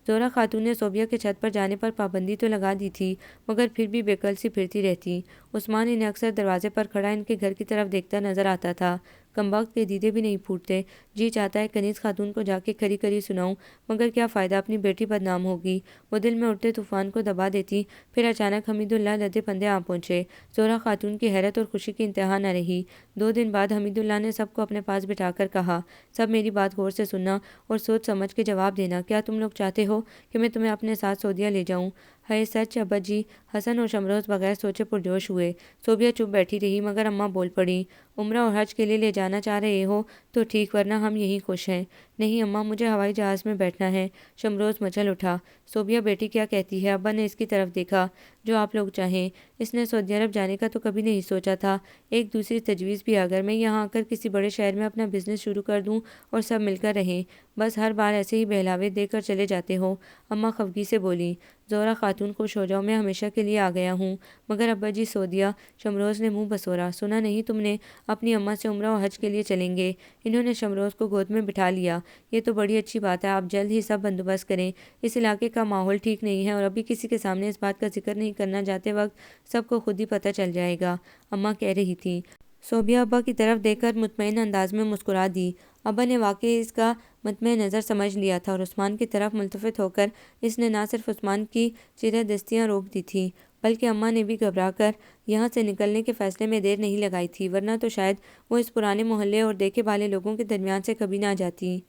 زہرا خاتون نے صوبیہ کے چھت پر جانے پر پابندی تو لگا دی تھی، مگر پھر بھی بے کل سی پھرتی رہتی۔ عثمان انہیں اکثر دروازے پر کھڑا ان کے گھر کی طرف دیکھتا نظر آتا تھا۔ کمبخت کے دیدے بھی نہیں پھوٹتے۔ جی چاہتا ہے کنیز خاتون کو جا کے کھری کھری سناؤں، مگر کیا فائدہ، اپنی بیٹی بدنام ہوگی۔ وہ دل میں اٹھتے طوفان کو دبا دیتی۔ پھر اچانک حمیداللہ لدے پندے آ پہنچے۔ زہرا خاتون کی حیرت اور خوشی کی انتہا نہ رہی۔ 2 دن بعد حمیداللہ نے سب کو اپنے پاس بٹھا کر کہا، سب میری بات غور سے سننا اور سوچ سمجھ کے جواب دینا۔ کیا تم لوگ چاہتے ہو کہ میں تمہیں اپنے ساتھ سعودیہ لے جاؤں؟ ہے سچ ابا جی؟ حسن اور شمروز بغیر سوچے پرجوش ہوئے۔ صوبیہ چپ بیٹھی رہی، مگر اماں بول پڑی، عمرہ اور حج کے لیے لے جانا چاہ رہے ہو تو ٹھیک، ورنہ ہم یہیں خوش ہیں۔ نہیں اماں، مجھے ہوائی جہاز میں بیٹھنا ہے۔ شمروز مچل اٹھا۔ صوبیہ بیٹی کیا کہتی ہے؟ ابا نے اس کی طرف دیکھا۔ جو آپ لوگ چاہیں۔ اس نے سعودی عرب جانے کا تو کبھی نہیں سوچا تھا۔ ایک دوسری تجویز بھی، اگر میں یہاں آ کر کسی بڑے شہر میں اپنا بزنس شروع کر دوں اور سب مل کر رہیں، بس ہر بار ایسے ہی بہلاوے دے کر چلے جاتے ہو۔ اماں خفگی سے بولی، زہرا خاتون خوش ہو جاؤ، میں ہمیشہ کے لیے آ گیا ہوں۔ مگر ابا جی سعودیہ؟ شمروز نے منہ بسورا۔ سنا نہیں تم نے؟ اپنی اماں سے عمرہ و حج کے لیے چلیں گے۔ انہوں نے شمروز کو گود میں بٹھا لیا۔ یہ تو بڑی اچھی بات ہے، آپ جلد ہی سب بندوبست کریں۔ اس علاقے کا ماحول ٹھیک نہیں ہے اور ابھی کسی کے سامنے اس بات کا ذکر نہیں کرنا، جاتے وقت سب کو خود ہی پتہ چل جائے گا، اماں کہہ رہی تھی۔ صوبیہ ابا کی طرف دیکھ کر مطمئن انداز میں مسکرا دی۔ ابا نے واقعی اس کا مطمع نظر سمجھ لیا تھا اور عثمان کی طرف ملتفت ہو کر اس نے نہ صرف عثمان کی چیرہ دستیاں روک دی تھیں، بلکہ اماں نے بھی گھبرا کر یہاں سے نکلنے کے فیصلے میں دیر نہیں لگائی تھی، ورنہ تو شاید وہ اس پرانے محلے اور دیکھے بھالے لوگوں کے درمیان سے کبھی نہ جاتی۔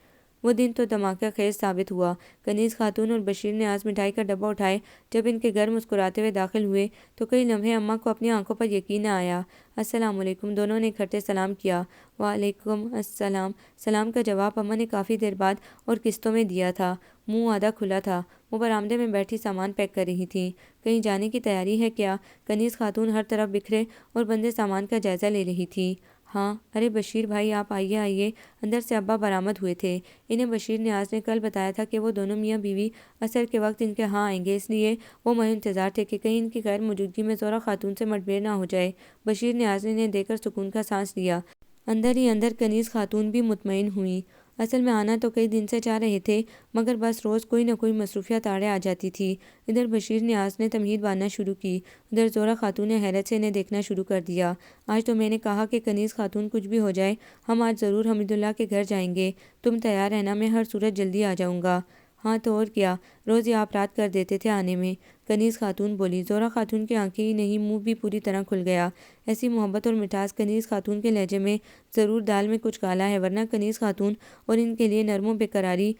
وہ دن تو دھماکہ خیز ثابت ہوا۔ کنیز خاتون اور بشیر نے آج مٹھائی کا ڈبہ اٹھائے جب ان کے گھر مسکراتے ہوئے داخل ہوئے تو کئی لمحے اماں کو اپنی آنکھوں پر یقین نہ آیا۔ السلام علیکم، دونوں نے اکٹھے سلام کیا۔ وعلیکم السلام۔ سلام کا جواب اماں نے کافی دیر بعد اور قسطوں میں دیا تھا۔ منہ آدھا کھلا تھا۔ وہ برآمدے میں بیٹھی سامان پیک کر رہی تھیں۔ کہیں جانے کی تیاری ہے کیا؟ کنیز خاتون ہر طرف بکھرے اور بندے سامان کا جائزہ لے رہی تھی۔ ہاں، ارے بشیر بھائی آپ آئیے آئیے۔ اندر سے ابا برآمد ہوئے تھے۔ انہیں بشیر نیاز نے کل بتایا تھا کہ وہ دونوں میاں بیوی عصر کے وقت ان کے ہاں آئیں گے، اس لیے وہ مہم انتظار تھے کہ کہیں ان کی غیر موجودگی میں زہرا خاتون سے مٹبھیڑ نہ ہو جائے۔ بشیر نیاز نے انہیں دیکھ کر سکون کا سانس لیا۔ اندر ہی اندر کنیز خاتون بھی مطمئن ہوئیں۔ اصل میں آنا تو کئی دن سے چاہ رہے تھے، مگر بس روز کوئی نہ کوئی مصروفیت آڑے آ جاتی تھی۔ ادھر بشیر نیاز نے تمہید باندھنا شروع کی، ادھر زہرا خاتون نے حیرت سے انہیں دیکھنا شروع کر دیا۔ آج تو میں نے کہا کہ کنیز خاتون کچھ بھی ہو جائے، ہم آج ضرور حمیداللہ کے گھر جائیں گے، تم تیار رہنا، میں ہر صورت جلدی آ جاؤں گا۔ ہاں تو اور کیا، روز یہ آپ رات کر دیتے تھے آنے میں، کنیز خاتون بولی۔ زہرا خاتون کی آنکھیں ہی نہیں منہ بھی پوری طرح کھل گیا۔ ایسی محبت اور مٹھاس کنیز خاتون کے لہجے میں، ضرور دال میں کچھ کالا ہے، ورنہ کنیز خاتون اور ان کے لیے نرم و بیقراری،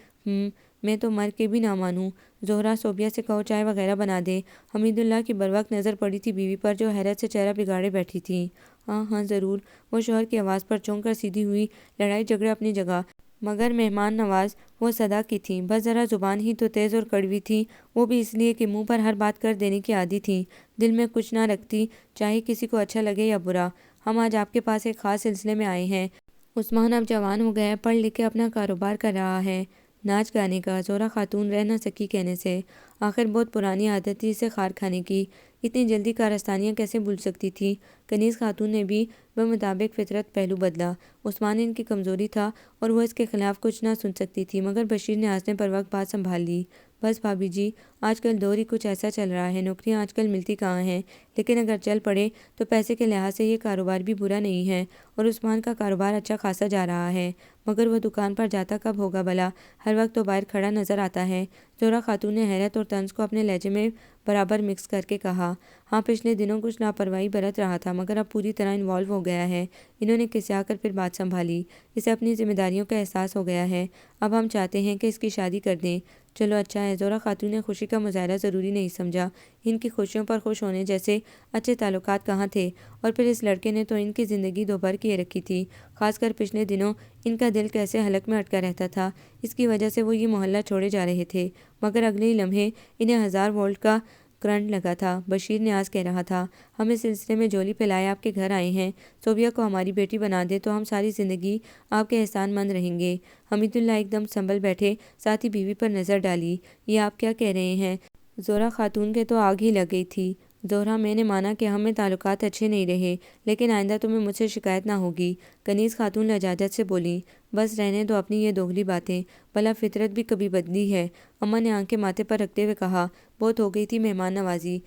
میں تو مر کے بھی نہ مانوں۔ زہرا، صوبیہ سے کہو چائے وغیرہ بنا دے۔ حمیداللہ کی بروقت نظر پڑی تھی بیوی پر، جو حیرت سے چہرہ بگاڑے بیٹھی تھی۔ ہاں ہاں ضرور، وہ شوہر کی آواز پر چونک کر سیدھی ہوئی۔ لڑائی جھگڑے اپنی جگہ، مگر مہمان نواز وہ صدا کی تھیں، بس ذرا زبان ہی تو تیز اور کڑوی تھی، وہ بھی اس لیے کہ منہ پر ہر بات کر دینے کی عادی تھیں، دل میں کچھ نہ رکھتی، چاہے کسی کو اچھا لگے یا برا۔ ہم آج آپ کے پاس ایک خاص سلسلے میں آئے ہیں۔ عثمان اب جوان ہو گیا ہے، پڑھ لکھ کے اپنا کاروبار کر رہا ہے۔ ناچ گانے کا؟ زہرا خاتون رہ نہ سکی کہنے سے۔ آخر بہت پرانی عادت تھی اسے خار کھانے کی، اتنی جلدی کارستانیاں کیسے بھول سکتی تھی؟ کنیز خاتون نے بھی بمطابق فطرت پہلو بدلا۔ عثمان ان کی کمزوری تھا اور وہ اس کے خلاف کچھ نہ سن سکتی تھی، مگر بشیر نیاز نے بروقت بات سنبھال لی۔ بس بھابھی جی، آج کل دور ہی کچھ ایسا چل رہا ہے، نوکریاں آج کل ملتی کہاں ہیں، لیکن اگر چل پڑے تو پیسے کے لحاظ سے یہ کاروبار بھی برا نہیں ہے، اور عثمان کا کاروبار اچھا خاصا جا رہا ہے۔ مگر وہ دکان پر جاتا کب ہوگا بھلا؟ ہر وقت تو باہر کھڑا نظر آتا ہے۔ زہرہ خاتون نے حیرت اور طنز کو اپنے لہجے میں برابر مکس کر کے کہا۔ ہاں، پچھلے دنوں کچھ لاپرواہی برت رہا تھا، مگر اب پوری طرح انوالو ہو گیا ہے۔ انہوں نے کسیا کر پھر بات سنبھالی۔ اسے اپنی ذمہ داریوں کا احساس ہو گیا ہے۔ اب ہم چاہتے ہیں کہ اس کی شادی کر دیں۔ چلو اچھا ہے۔ زہرہ خاتون نے خوشی کا مظاہرہ ضروری نہیں سمجھا۔ ان کی خوشیوں پر خوش ہونے جیسے اچھے تعلقات کہاں تھے؟ اور پھر اس لڑکے نے تو ان کی زندگی دوبھر کیے رکھی تھی۔ خاص کر پچھلے دنوں ان کا دل کیسے حلق میں اٹکا رہتا تھا۔ اس کی وجہ سے وہ یہ محلہ چھوڑے جا رہے تھے، مگر اگلے ہی لمحے انہیں 1000 وولٹ کا کرنٹ لگا تھا۔ بشیر نیاز کہہ رہا تھا، ہم اس سلسلے میں جولی پھیلائے آپ کے گھر آئے ہیں۔ صوبیہ کو ہماری بیٹی بنا دیں تو ہم ساری زندگی آپ کے احسان مند رہیں گے۔ حمید اللہ ایک دم سنبھل بیٹھے، ساتھ ہی بیوی پر نظر ڈالی۔ یہ آپ کیا کہہ رہے ہیں؟ زہرہ خاتون کے تو آگ ہی لگ گئی تھی۔ زہرہ، میں نے مانا کہ ہمیں تعلقات اچھے نہیں رہے، لیکن آئندہ تمہیں مجھ سے شکایت نہ ہوگی۔ کنیز خاتون لجاجت سے بولی۔ بس رہنے دو اپنی یہ دوگلی باتیں، بھلا فطرت بھی کبھی بدلی ہے۔ اماں نے آنکھیں ماتھے پر رکھتے ہوئے کہا۔ بہت ہو گئی تھی مہمان نوازی۔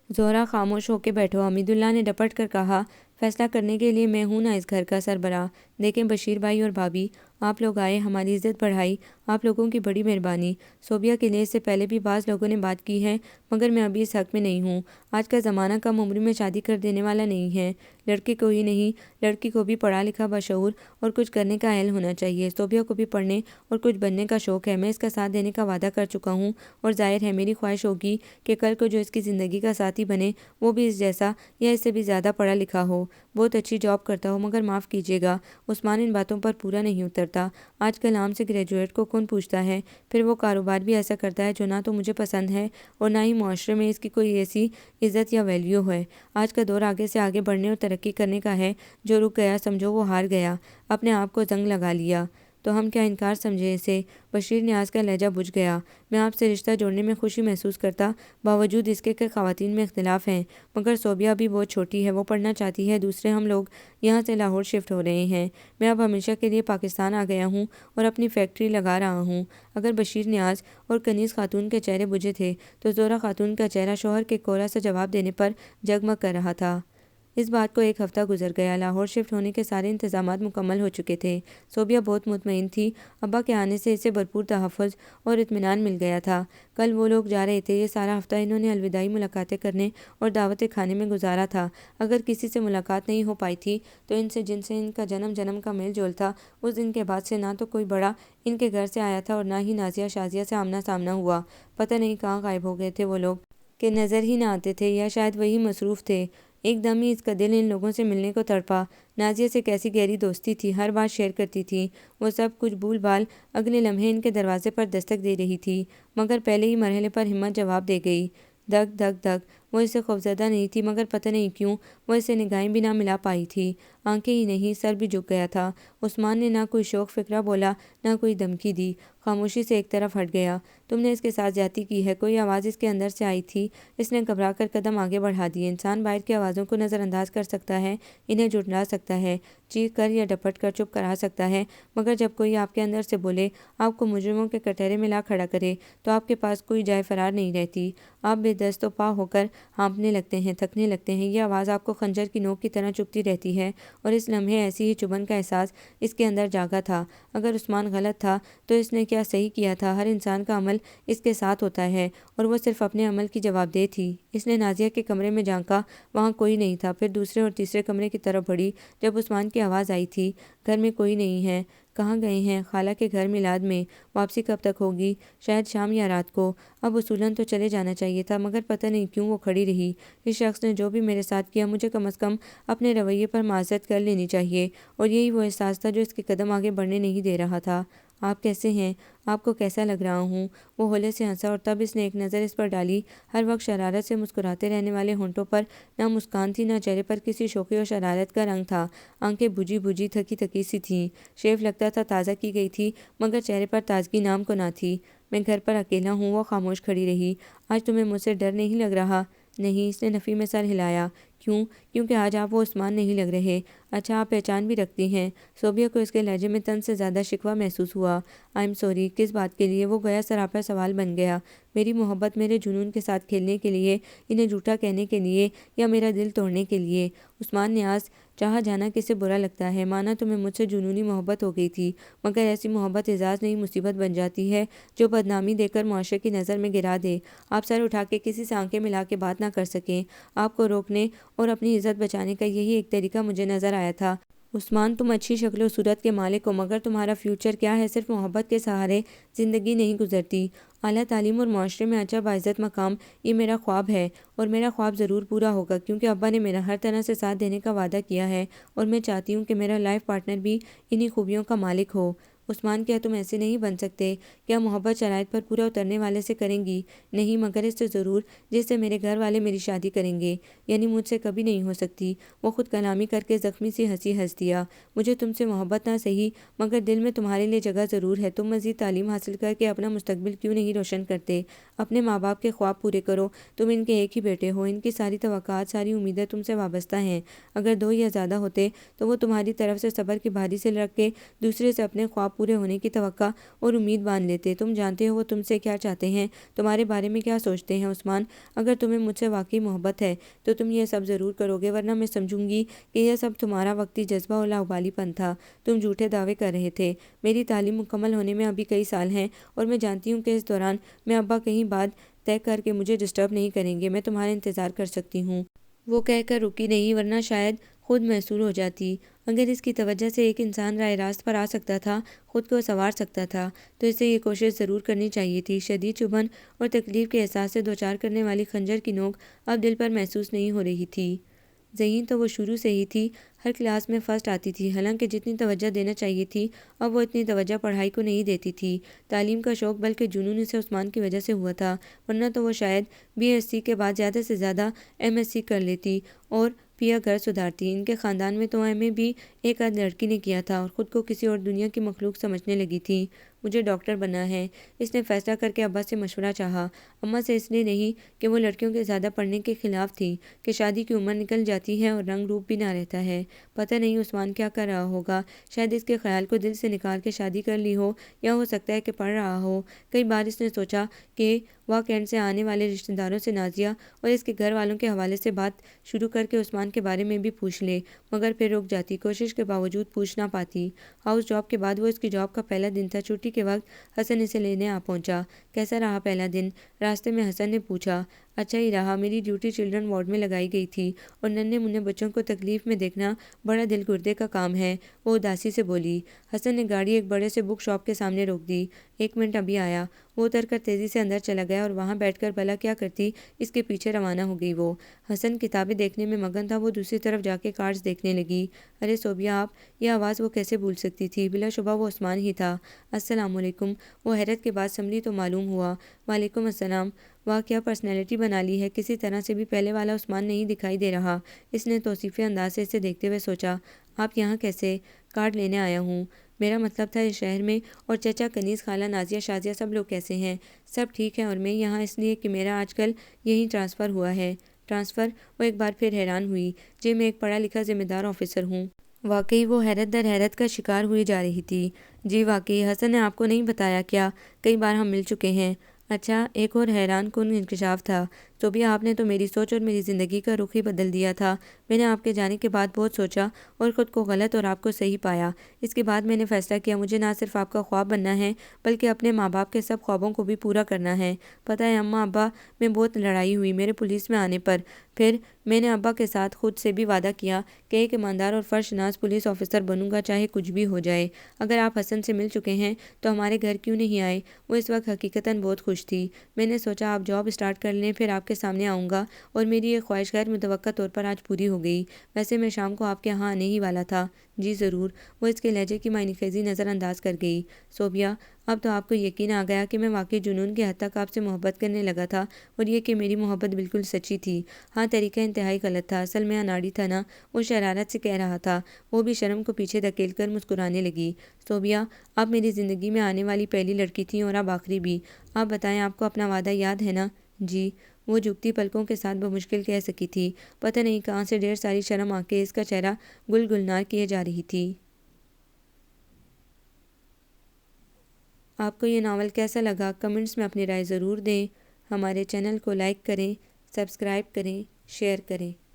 زہرہ، خاموش ہو کے بیٹھو۔ حمید اللہ نے ڈپٹ کر کہا۔ فیصلہ کرنے کے لیے میں ہوں نا اس گھر کا سربراہ۔ دیکھیں بشیر بھائی اور بھابھی، آپ لوگ آئے، ہماری عزت بڑھائی، آپ لوگوں کی بڑی مہربانی۔ صوبیہ کے لیے اس سے پہلے بھی بعض لوگوں نے بات کی ہے، مگر میں ابھی اس حق میں نہیں ہوں۔ آج کا زمانہ کم عمری میں شادی کر دینے والا نہیں ہے۔ لڑکے کو ہی نہیں، لڑکی کو بھی پڑھا لکھا، بشعور اور کچھ کرنے کا اہل ہونا چاہیے۔ صوبیہ کو بھی پڑھنے اور کچھ بننے کا شوق ہے۔ میں اس کا ساتھ دینے کا وعدہ کر چکا ہوں، اور ظاہر ہے میری خواہش ہوگی کہ کل کو جو اس کی زندگی کا ساتھی بنے وہ بھی اس جیسا یا اس سے بھی زیادہ پڑھا لکھا ہو، بہت اچھی جاب کرتا ہو۔ مگر معاف کیجیے گا، عثمان ان باتوں پر پورا نہیں اترتا۔ آج کل عام سے گریجویٹ کو کون پوچھتا ہے؟ پھر وہ کاروبار بھی ایسا کرتا ہے جو نہ تو مجھے پسند ہے اور نہ ہی معاشرے میں اس کی کوئی ایسی عزت یا ویلیو ہے۔ آج کا دور آگے سے آگے بڑھنے اور ترقی کرنے کا ہے۔ جو رک گیا سمجھو وہ ہار گیا، اپنے آپ کو زنگ لگا لیا۔ تو ہم کیا انکار سمجھے اسے؟ بشیر نیاز کا لہجہ بجھ گیا۔ میں آپ سے رشتہ جوڑنے میں خوشی محسوس کرتا، باوجود اس کے کہ خواتین میں اختلاف ہیں، مگر صوبیہ بھی بہت چھوٹی ہے، وہ پڑھنا چاہتی ہے۔ دوسرے ہم لوگ یہاں سے لاہور شفٹ ہو رہے ہیں۔ میں اب ہمیشہ کے لیے پاکستان آ گیا ہوں اور اپنی فیکٹری لگا رہا ہوں۔ اگر بشیر نیاز اور کنیز خاتون کے چہرے بجھے تھے تو زہرہ خاتون کا چہرہ شوہر کے کورا سے جواب دینے پر جگمگ کر رہا تھا۔ اس بات کو ایک ہفتہ گزر گیا۔ لاہور شفٹ ہونے کے سارے انتظامات مکمل ہو چکے تھے۔ صوبیہ بہت مطمئن تھی۔ ابا کے آنے سے اسے بھرپور تحفظ اور اطمینان مل گیا تھا۔ کل وہ لوگ جا رہے تھے۔ یہ سارا ہفتہ انہوں نے الوداعی ملاقاتیں کرنے اور دعوتیں کھانے میں گزارا تھا۔ اگر کسی سے ملاقات نہیں ہو پائی تھی تو ان سے جن سے ان کا جنم جنم کا میل جول تھا، اس دن کے بعد سے نہ تو کوئی بڑا ان کے گھر سے آیا تھا اور نہ ہی نازیہ شازیہ سے آمنا سامنا ہوا۔ پتہ نہیں کہاں غائب ہو گئے تھے وہ لوگ کہ نظر ہی نہ آتے تھے، یا شاید وہی مصروف تھے۔ ایک دم ہی اس کا دل ان لوگوں سے ملنے کو تڑپا۔ نازیہ سے کیسی گہری دوستی تھی، ہر بات شیئر کرتی تھی۔ وہ سب کچھ بھول بھال اگلے لمحے ان کے دروازے پر دستک دے رہی تھی، مگر پہلے ہی مرحلے پر ہمت جواب دے گئی۔ دھک دھک دھک۔ وہ اس سے خوفزدہ نہیں تھی، مگر پتہ نہیں کیوں وہ اس سے نگاہیں بھی نہ ملا پائی تھی۔ آنکھیں ہی نہیں، سر بھی جھک گیا تھا۔ عثمان نے نہ کوئی شوق فکرہ بولا، نہ کوئی دھمکی دی، خاموشی سے ایک طرف ہٹ گیا۔ تم نے اس کے ساتھ زیادتی کی ہے، کوئی آواز اس کے اندر سے آئی تھی۔ اس نے گھبرا کر قدم آگے بڑھا دیے۔ انسان باہر کی آوازوں کو نظر انداز کر سکتا ہے، انہیں جھٹلا سکتا ہے، چیخ کر یا ڈپٹ کر چپ کرا سکتا ہے، مگر جب کوئی آپ کے اندر سے بولے، آپ کو مجرموں کے کٹہرے میں لا کھڑا کرے، تو آپ کے پاس کوئی جائے فرار نہیں رہتی۔ آپ بے دست و پا ہو کر ہانپنے لگتے ہیں، تھکنے لگتے ہیں۔ یہ آواز آپ کو خنجر کی نوک کی طرح چبھتی رہتی ہے، اور اس لمحے ایسی ہی چبھن کا احساس اس کے اندر جاگا تھا۔ اگر عثمان غلط تھا تو اس نے کیا صحیح کیا تھا؟ ہر انسان کا عمل اس کے ساتھ ہوتا ہے، اور وہ صرف اپنے عمل کی جواب دہ تھی۔ اس نے نازیہ کے کمرے میں جھانکا، وہاں کوئی نہیں تھا۔ پھر دوسرے اور تیسرے کمرے کی طرف بڑھی، جب عثمان کی آواز آئی تھی، گھر میں کوئی نہیں ہے۔ کہاں گئے ہیں؟ خالہ کے گھر میلاد میں۔ واپسی کب تک ہوگی؟ شاید شام یا رات کو۔ اب اصولاً تو چلے جانا چاہیے تھا، مگر پتہ نہیں کیوں وہ کھڑی رہی۔ اس شخص نے جو بھی میرے ساتھ کیا، مجھے کم از کم اپنے رویے پر معذرت کر لینی چاہیے، اور یہی وہ احساس تھا جو اس کے قدم آگے بڑھنے نہیں دے رہا تھا۔ آپ کیسے ہیں؟ آپ کو کیسا لگ رہا ہوں؟ وہ ہولے سے ہنسا، اور تب اس نے ایک نظر اس پر ڈالی۔ ہر وقت شرارت سے مسکراتے رہنے والے ہونٹوں پر نہ مسکان تھی، نہ چہرے پر کسی شوخی اور شرارت کا رنگ تھا۔ آنکھیں بجھی بجھی، تھکی تھکی سی تھیں۔ شیو لگتا تھا تازہ کی گئی تھی، مگر چہرے پر تازگی نام کو نہ تھی۔ میں گھر پر اکیلا ہوں۔ وہ خاموش کھڑی رہی۔ آج تمہیں مجھ سے ڈر نہیں لگ رہا؟ نہیں، اس نے نفی میں سر ہلایا۔ کیوں؟ کیونکہ آج آپ وہ عثمان نہیں لگ رہے۔ اچھا، آپ پہچان بھی رکھتی ہیں؟ صوبیہ کو اس کے لہجے میں طنز سے زیادہ شکوہ محسوس ہوا۔ آئی ایم سوری، کس بات کے لیے؟ وہ گویا سراپا سوال بن گیا۔ میری محبت، میرے جنون کے ساتھ کھیلنے کے لیے، انہیں جھوٹا کہنے کے لیے، یا میرا دل توڑنے کے لیے؟ عثمان نیاز، چاہا جانا کسے برا لگتا ہے؟ مانا تمہیں مجھ سے جنونی محبت ہو گئی تھی، مگر ایسی محبت اعزاز نہیں مصیبت بن جاتی ہے جو بدنامی دے کر معاشرے کی نظر میں گرا دے۔ آپ سر اٹھا کے کسی سے آنکھیں ملا کے بات نہ کر سکیں۔ آپ کو روکنے اور اپنی عزت بچانے کا یہی ایک طریقہ مجھے نظر آیا تھا۔ عثمان، تم اچھی شکل و صورت کے مالک ہو، مگر تمہارا فیوچر کیا ہے؟ صرف محبت کے سہارے زندگی نہیں گزرتی۔ اعلیٰ تعلیم اور معاشرے میں اچھا باعزت مقام، یہ میرا خواب ہے، اور میرا خواب ضرور پورا ہوگا، کیونکہ ابا نے میرا ہر طرح سے ساتھ دینے کا وعدہ کیا ہے، اور میں چاہتی ہوں کہ میرا لائف پارٹنر بھی انہی خوبیوں کا مالک ہو۔ عثمان، کیا تم ایسے نہیں بن سکتے؟ کیا محبت شرائط پر پورا اترنے والے سے کریں گی؟ نہیں، مگر اس سے ضرور جس سے میرے گھر والے میری شادی کریں گے۔ یعنی مجھ سے کبھی نہیں ہو سکتی؟ وہ خود کلامی کر کے زخمی سی ہنسی ہنس دیا۔ مجھے تم سے محبت نہ سہی، مگر دل میں تمہارے لیے جگہ ضرور ہے۔ تم مزید تعلیم حاصل کر کے اپنا مستقبل کیوں نہیں روشن کرتے؟ اپنے ماں باپ کے خواب پورے کرو۔ تم ان کے ایک ہی بیٹے ہو، ان کی ساری توقعات، ساری امیدیں تم سے وابستہ ہیں۔ اگر دو یا زیادہ ہوتے تو وہ تمہاری طرف سے صبر کی بھاری سے رکھ کے دوسرے سے اپنے خواب پورے ہونے کی توقع اور امید باندھ لیتے۔ تم جانتے ہو وہ تم سے کیا چاہتے ہیں، تمہارے بارے میں کیا سوچتے ہیں۔ عثمان، اگر تمہیں مجھ سے واقعی محبت ہے تو تم یہ سب ضرور کرو گے، ورنہ میں سمجھوں گی کہ یہ سب تمہارا وقتی جذبہ اور لاابالی پن تھا۔ تم جھوٹے دعوے کر رہے تھے۔ میری تعلیم مکمل ہونے میں ابھی کئی سال ہیں، اور میں جانتی ہوں کہ اس دوران میں ابا کہیں بات طے کر کے مجھے ڈسٹرب نہیں کریں گے۔ میں تمہارا انتظار کر سکتی ہوں۔ وہ کہہ کر رکی نہیں، ورنہ شاید خود محصور ہو جاتی۔ اگر اس کی توجہ سے ایک انسان راہ راست پر آ سکتا تھا، خود کو سنوار سکتا تھا، تو اسے یہ کوشش ضرور کرنی چاہیے تھی۔ شدید چبھن اور تکلیف کے احساس سے دوچار کرنے والی خنجر کی نوک اب دل پر محسوس نہیں ہو رہی تھی۔ ذہین تو وہ شروع سے ہی تھی، ہر کلاس میں فرسٹ آتی تھی، حالانکہ جتنی توجہ دینا چاہیے تھی اب وہ اتنی توجہ پڑھائی کو نہیں دیتی تھی۔ تعلیم کا شوق بلکہ جنون اسے عثمان کی وجہ سے ہوا تھا، ورنہ تو وہ شاید بی ایس سی کے بعد زیادہ سے زیادہ ایم ایس سی کر لیتی اور پیا گھر سدھارتی۔ ان کے خاندان میں تو ایم اے بھی ایک آدھ لڑکی نے کیا تھا، اور خود کو کسی اور دنیا کی مخلوق سمجھنے لگی تھی۔ مجھے ڈاکٹر بننا ہے، اس نے فیصلہ کر کے ابا سے مشورہ چاہا۔ اماں سے اس لیے نہیں کہ وہ لڑکیوں کے زیادہ پڑھنے کے خلاف تھی، کہ شادی کی عمر نکل جاتی ہے اور رنگ روپ بھی نہ رہتا ہے۔ پتہ نہیں عثمان کیا کر رہا ہوگا، شاید اس کے خیال کو دل سے نکال کے شادی کر لی ہو، یا ہو سکتا ہے کہ پڑھ رہا ہو۔ کئی بار اس نے سوچا کہ واہ کینٹ سے آنے والے رشتہ داروں سے نازیہ اور اس کے گھر والوں کے حوالے سے بات شروع کر کے عثمان کے بارے میں بھی پوچھ لے، مگر پھر رک جاتی، کوشش کے باوجود پوچھ نہ پاتی۔ ہاؤس جاب کے بعد وہ اس کی جاب کا پہلا دن تھا۔ چھٹی کے وقت حسن اسے لینے آ پہنچا۔ کیسا رہا پہلا دن؟ راستے میں حسن نے پوچھا۔ اچھا ہی رہا، میری ڈیوٹی چلڈرن وارڈ میں لگائی گئی تھی، اور ننھے منھے بچوں کو تکلیف میں دیکھنا بڑا دل گردے کا کام ہے، وہ اداسی سے بولی۔ حسن نے گاڑی ایک بڑے سے بک شاپ کے سامنے روک دی۔ ایک منٹ، ابھی آیا۔ وہ اتر کر تیزی سے اندر چلا گیا، اور وہاں بیٹھ کر بھلا کیا کرتی اس کے پیچھے روانہ ہو گئی وہ۔ حسن کتابیں دیکھنے میں مگن تھا، وہ دوسری طرف جا کے کارڈز دیکھنے لگی۔ ارے صوبیہ آپ، یہ آواز وہ کیسے بھول سکتی تھی؟ بلا شبہ وہ عثمان ہی تھا۔ السلام علیکم، وہ حیرت کے بعد سنبھلی تو معلوم ہوا۔ وعلیکم السلام۔ واہ کیا پرسنالٹی بنا لی ہے، کسی طرح سے بھی پہلے والا عثمان نہیں دکھائی دے رہا۔ اس نے توصیفی انداز سے اسے دیکھتے ہوئے سوچا۔ آپ یہاں کیسے؟ کارڈ لینے آیا ہوں۔ میرا مطلب تھا اس شہر میں، اور چچا، کنیز، خالہ نازیہ، شازیہ سب لوگ کیسے ہیں؟ سب ٹھیک ہے، اور میں یہاں اس لیے کہ میرا آج کل یہیں ٹرانسفر ہوا ہے۔ ٹرانسفر؟ وہ ایک بار پھر حیران ہوئی۔ جی میں ایک پڑھا لکھا ذمہ دار آفیسر ہوں۔ واقعی؟ وہ حیرت در حیرت کا شکار ہوئی جا رہی تھی۔ جی واقعی۔ حسن نے آپ کو نہیں بتایا کیا؟ کئی بار ہم مل چکے ہیں۔ اچھا، ایک اور حیران کن انکشاف تھا۔ صوبیہ آپ نے تو میری سوچ اور میری زندگی کا رخ ہی بدل دیا تھا۔ میں نے آپ کے جانے کے بعد بہت سوچا، اور خود کو غلط اور آپ کو صحیح پایا۔ اس کے بعد میں نے فیصلہ کیا مجھے نہ صرف آپ کا خواب بننا ہے، بلکہ اپنے ماں باپ کے سب خوابوں کو بھی پورا کرنا ہے۔ پتہ ہے اماں ابا میں بہت لڑائی ہوئی میرے پولیس میں آنے پر۔ پھر میں نے ابا کے ساتھ خود سے بھی وعدہ کیا کہ ایک ایماندار اور فرض شناس پولیس آفیسر بنوں گا، چاہے کچھ بھی ہو جائے۔ اگر آپ حسن سے مل چکے ہیں تو ہمارے گھر کیوں نہیں آئے؟ وہ اس وقت حقیقتاً بہت خوش تھی۔ میں نے سوچا آپ جاب اسٹارٹ کر لیں، پھر آپ کے سامنے آؤں گا، اور میری یہ خواہش غیر متوقع طور پر آج پوری ہو گئی۔ ویسے میں شام کو آپ کے یہاں آنے ہی والا تھا۔ جی ضرور۔ وہ اس کے لہجے کی معنی خیزی نظر انداز کر گئی۔ صوبیہ، اب تو آپ کو یقین آ گیا کہ میں واقعی جنون کی حد تک آپ سے محبت کرنے لگا تھا، اور یہ کہ میری محبت بالکل سچی تھی۔ ہاں، طریقہ انتہائی غلط تھا، اصل میں اناڑی تھا نا، وہ شرارت سے کہہ رہا تھا۔ وہ بھی شرم کو پیچھے دھکیل کر مسکرانے لگی۔ صوبیہ، آپ میری زندگی میں آنے والی پہلی لڑکی تھیں، اور اب آخری بھی۔ آپ بتائیں، آپ کو اپنا وعدہ یاد ہے نا؟ جی، وہ جھکتی پلکوں کے ساتھ بمشکل کہہ سکی تھی۔ پتہ نہیں کہاں سے ڈھیر ساری شرم آ کے اس کا چہرہ گلنار کیے جا رہی تھی۔ آپ کو یہ ناول کیسا لگا؟ کمنٹس میں اپنی رائے ضرور دیں۔ ہمارے چینل کو لائک کریں، سبسکرائب کریں، شیئر کریں۔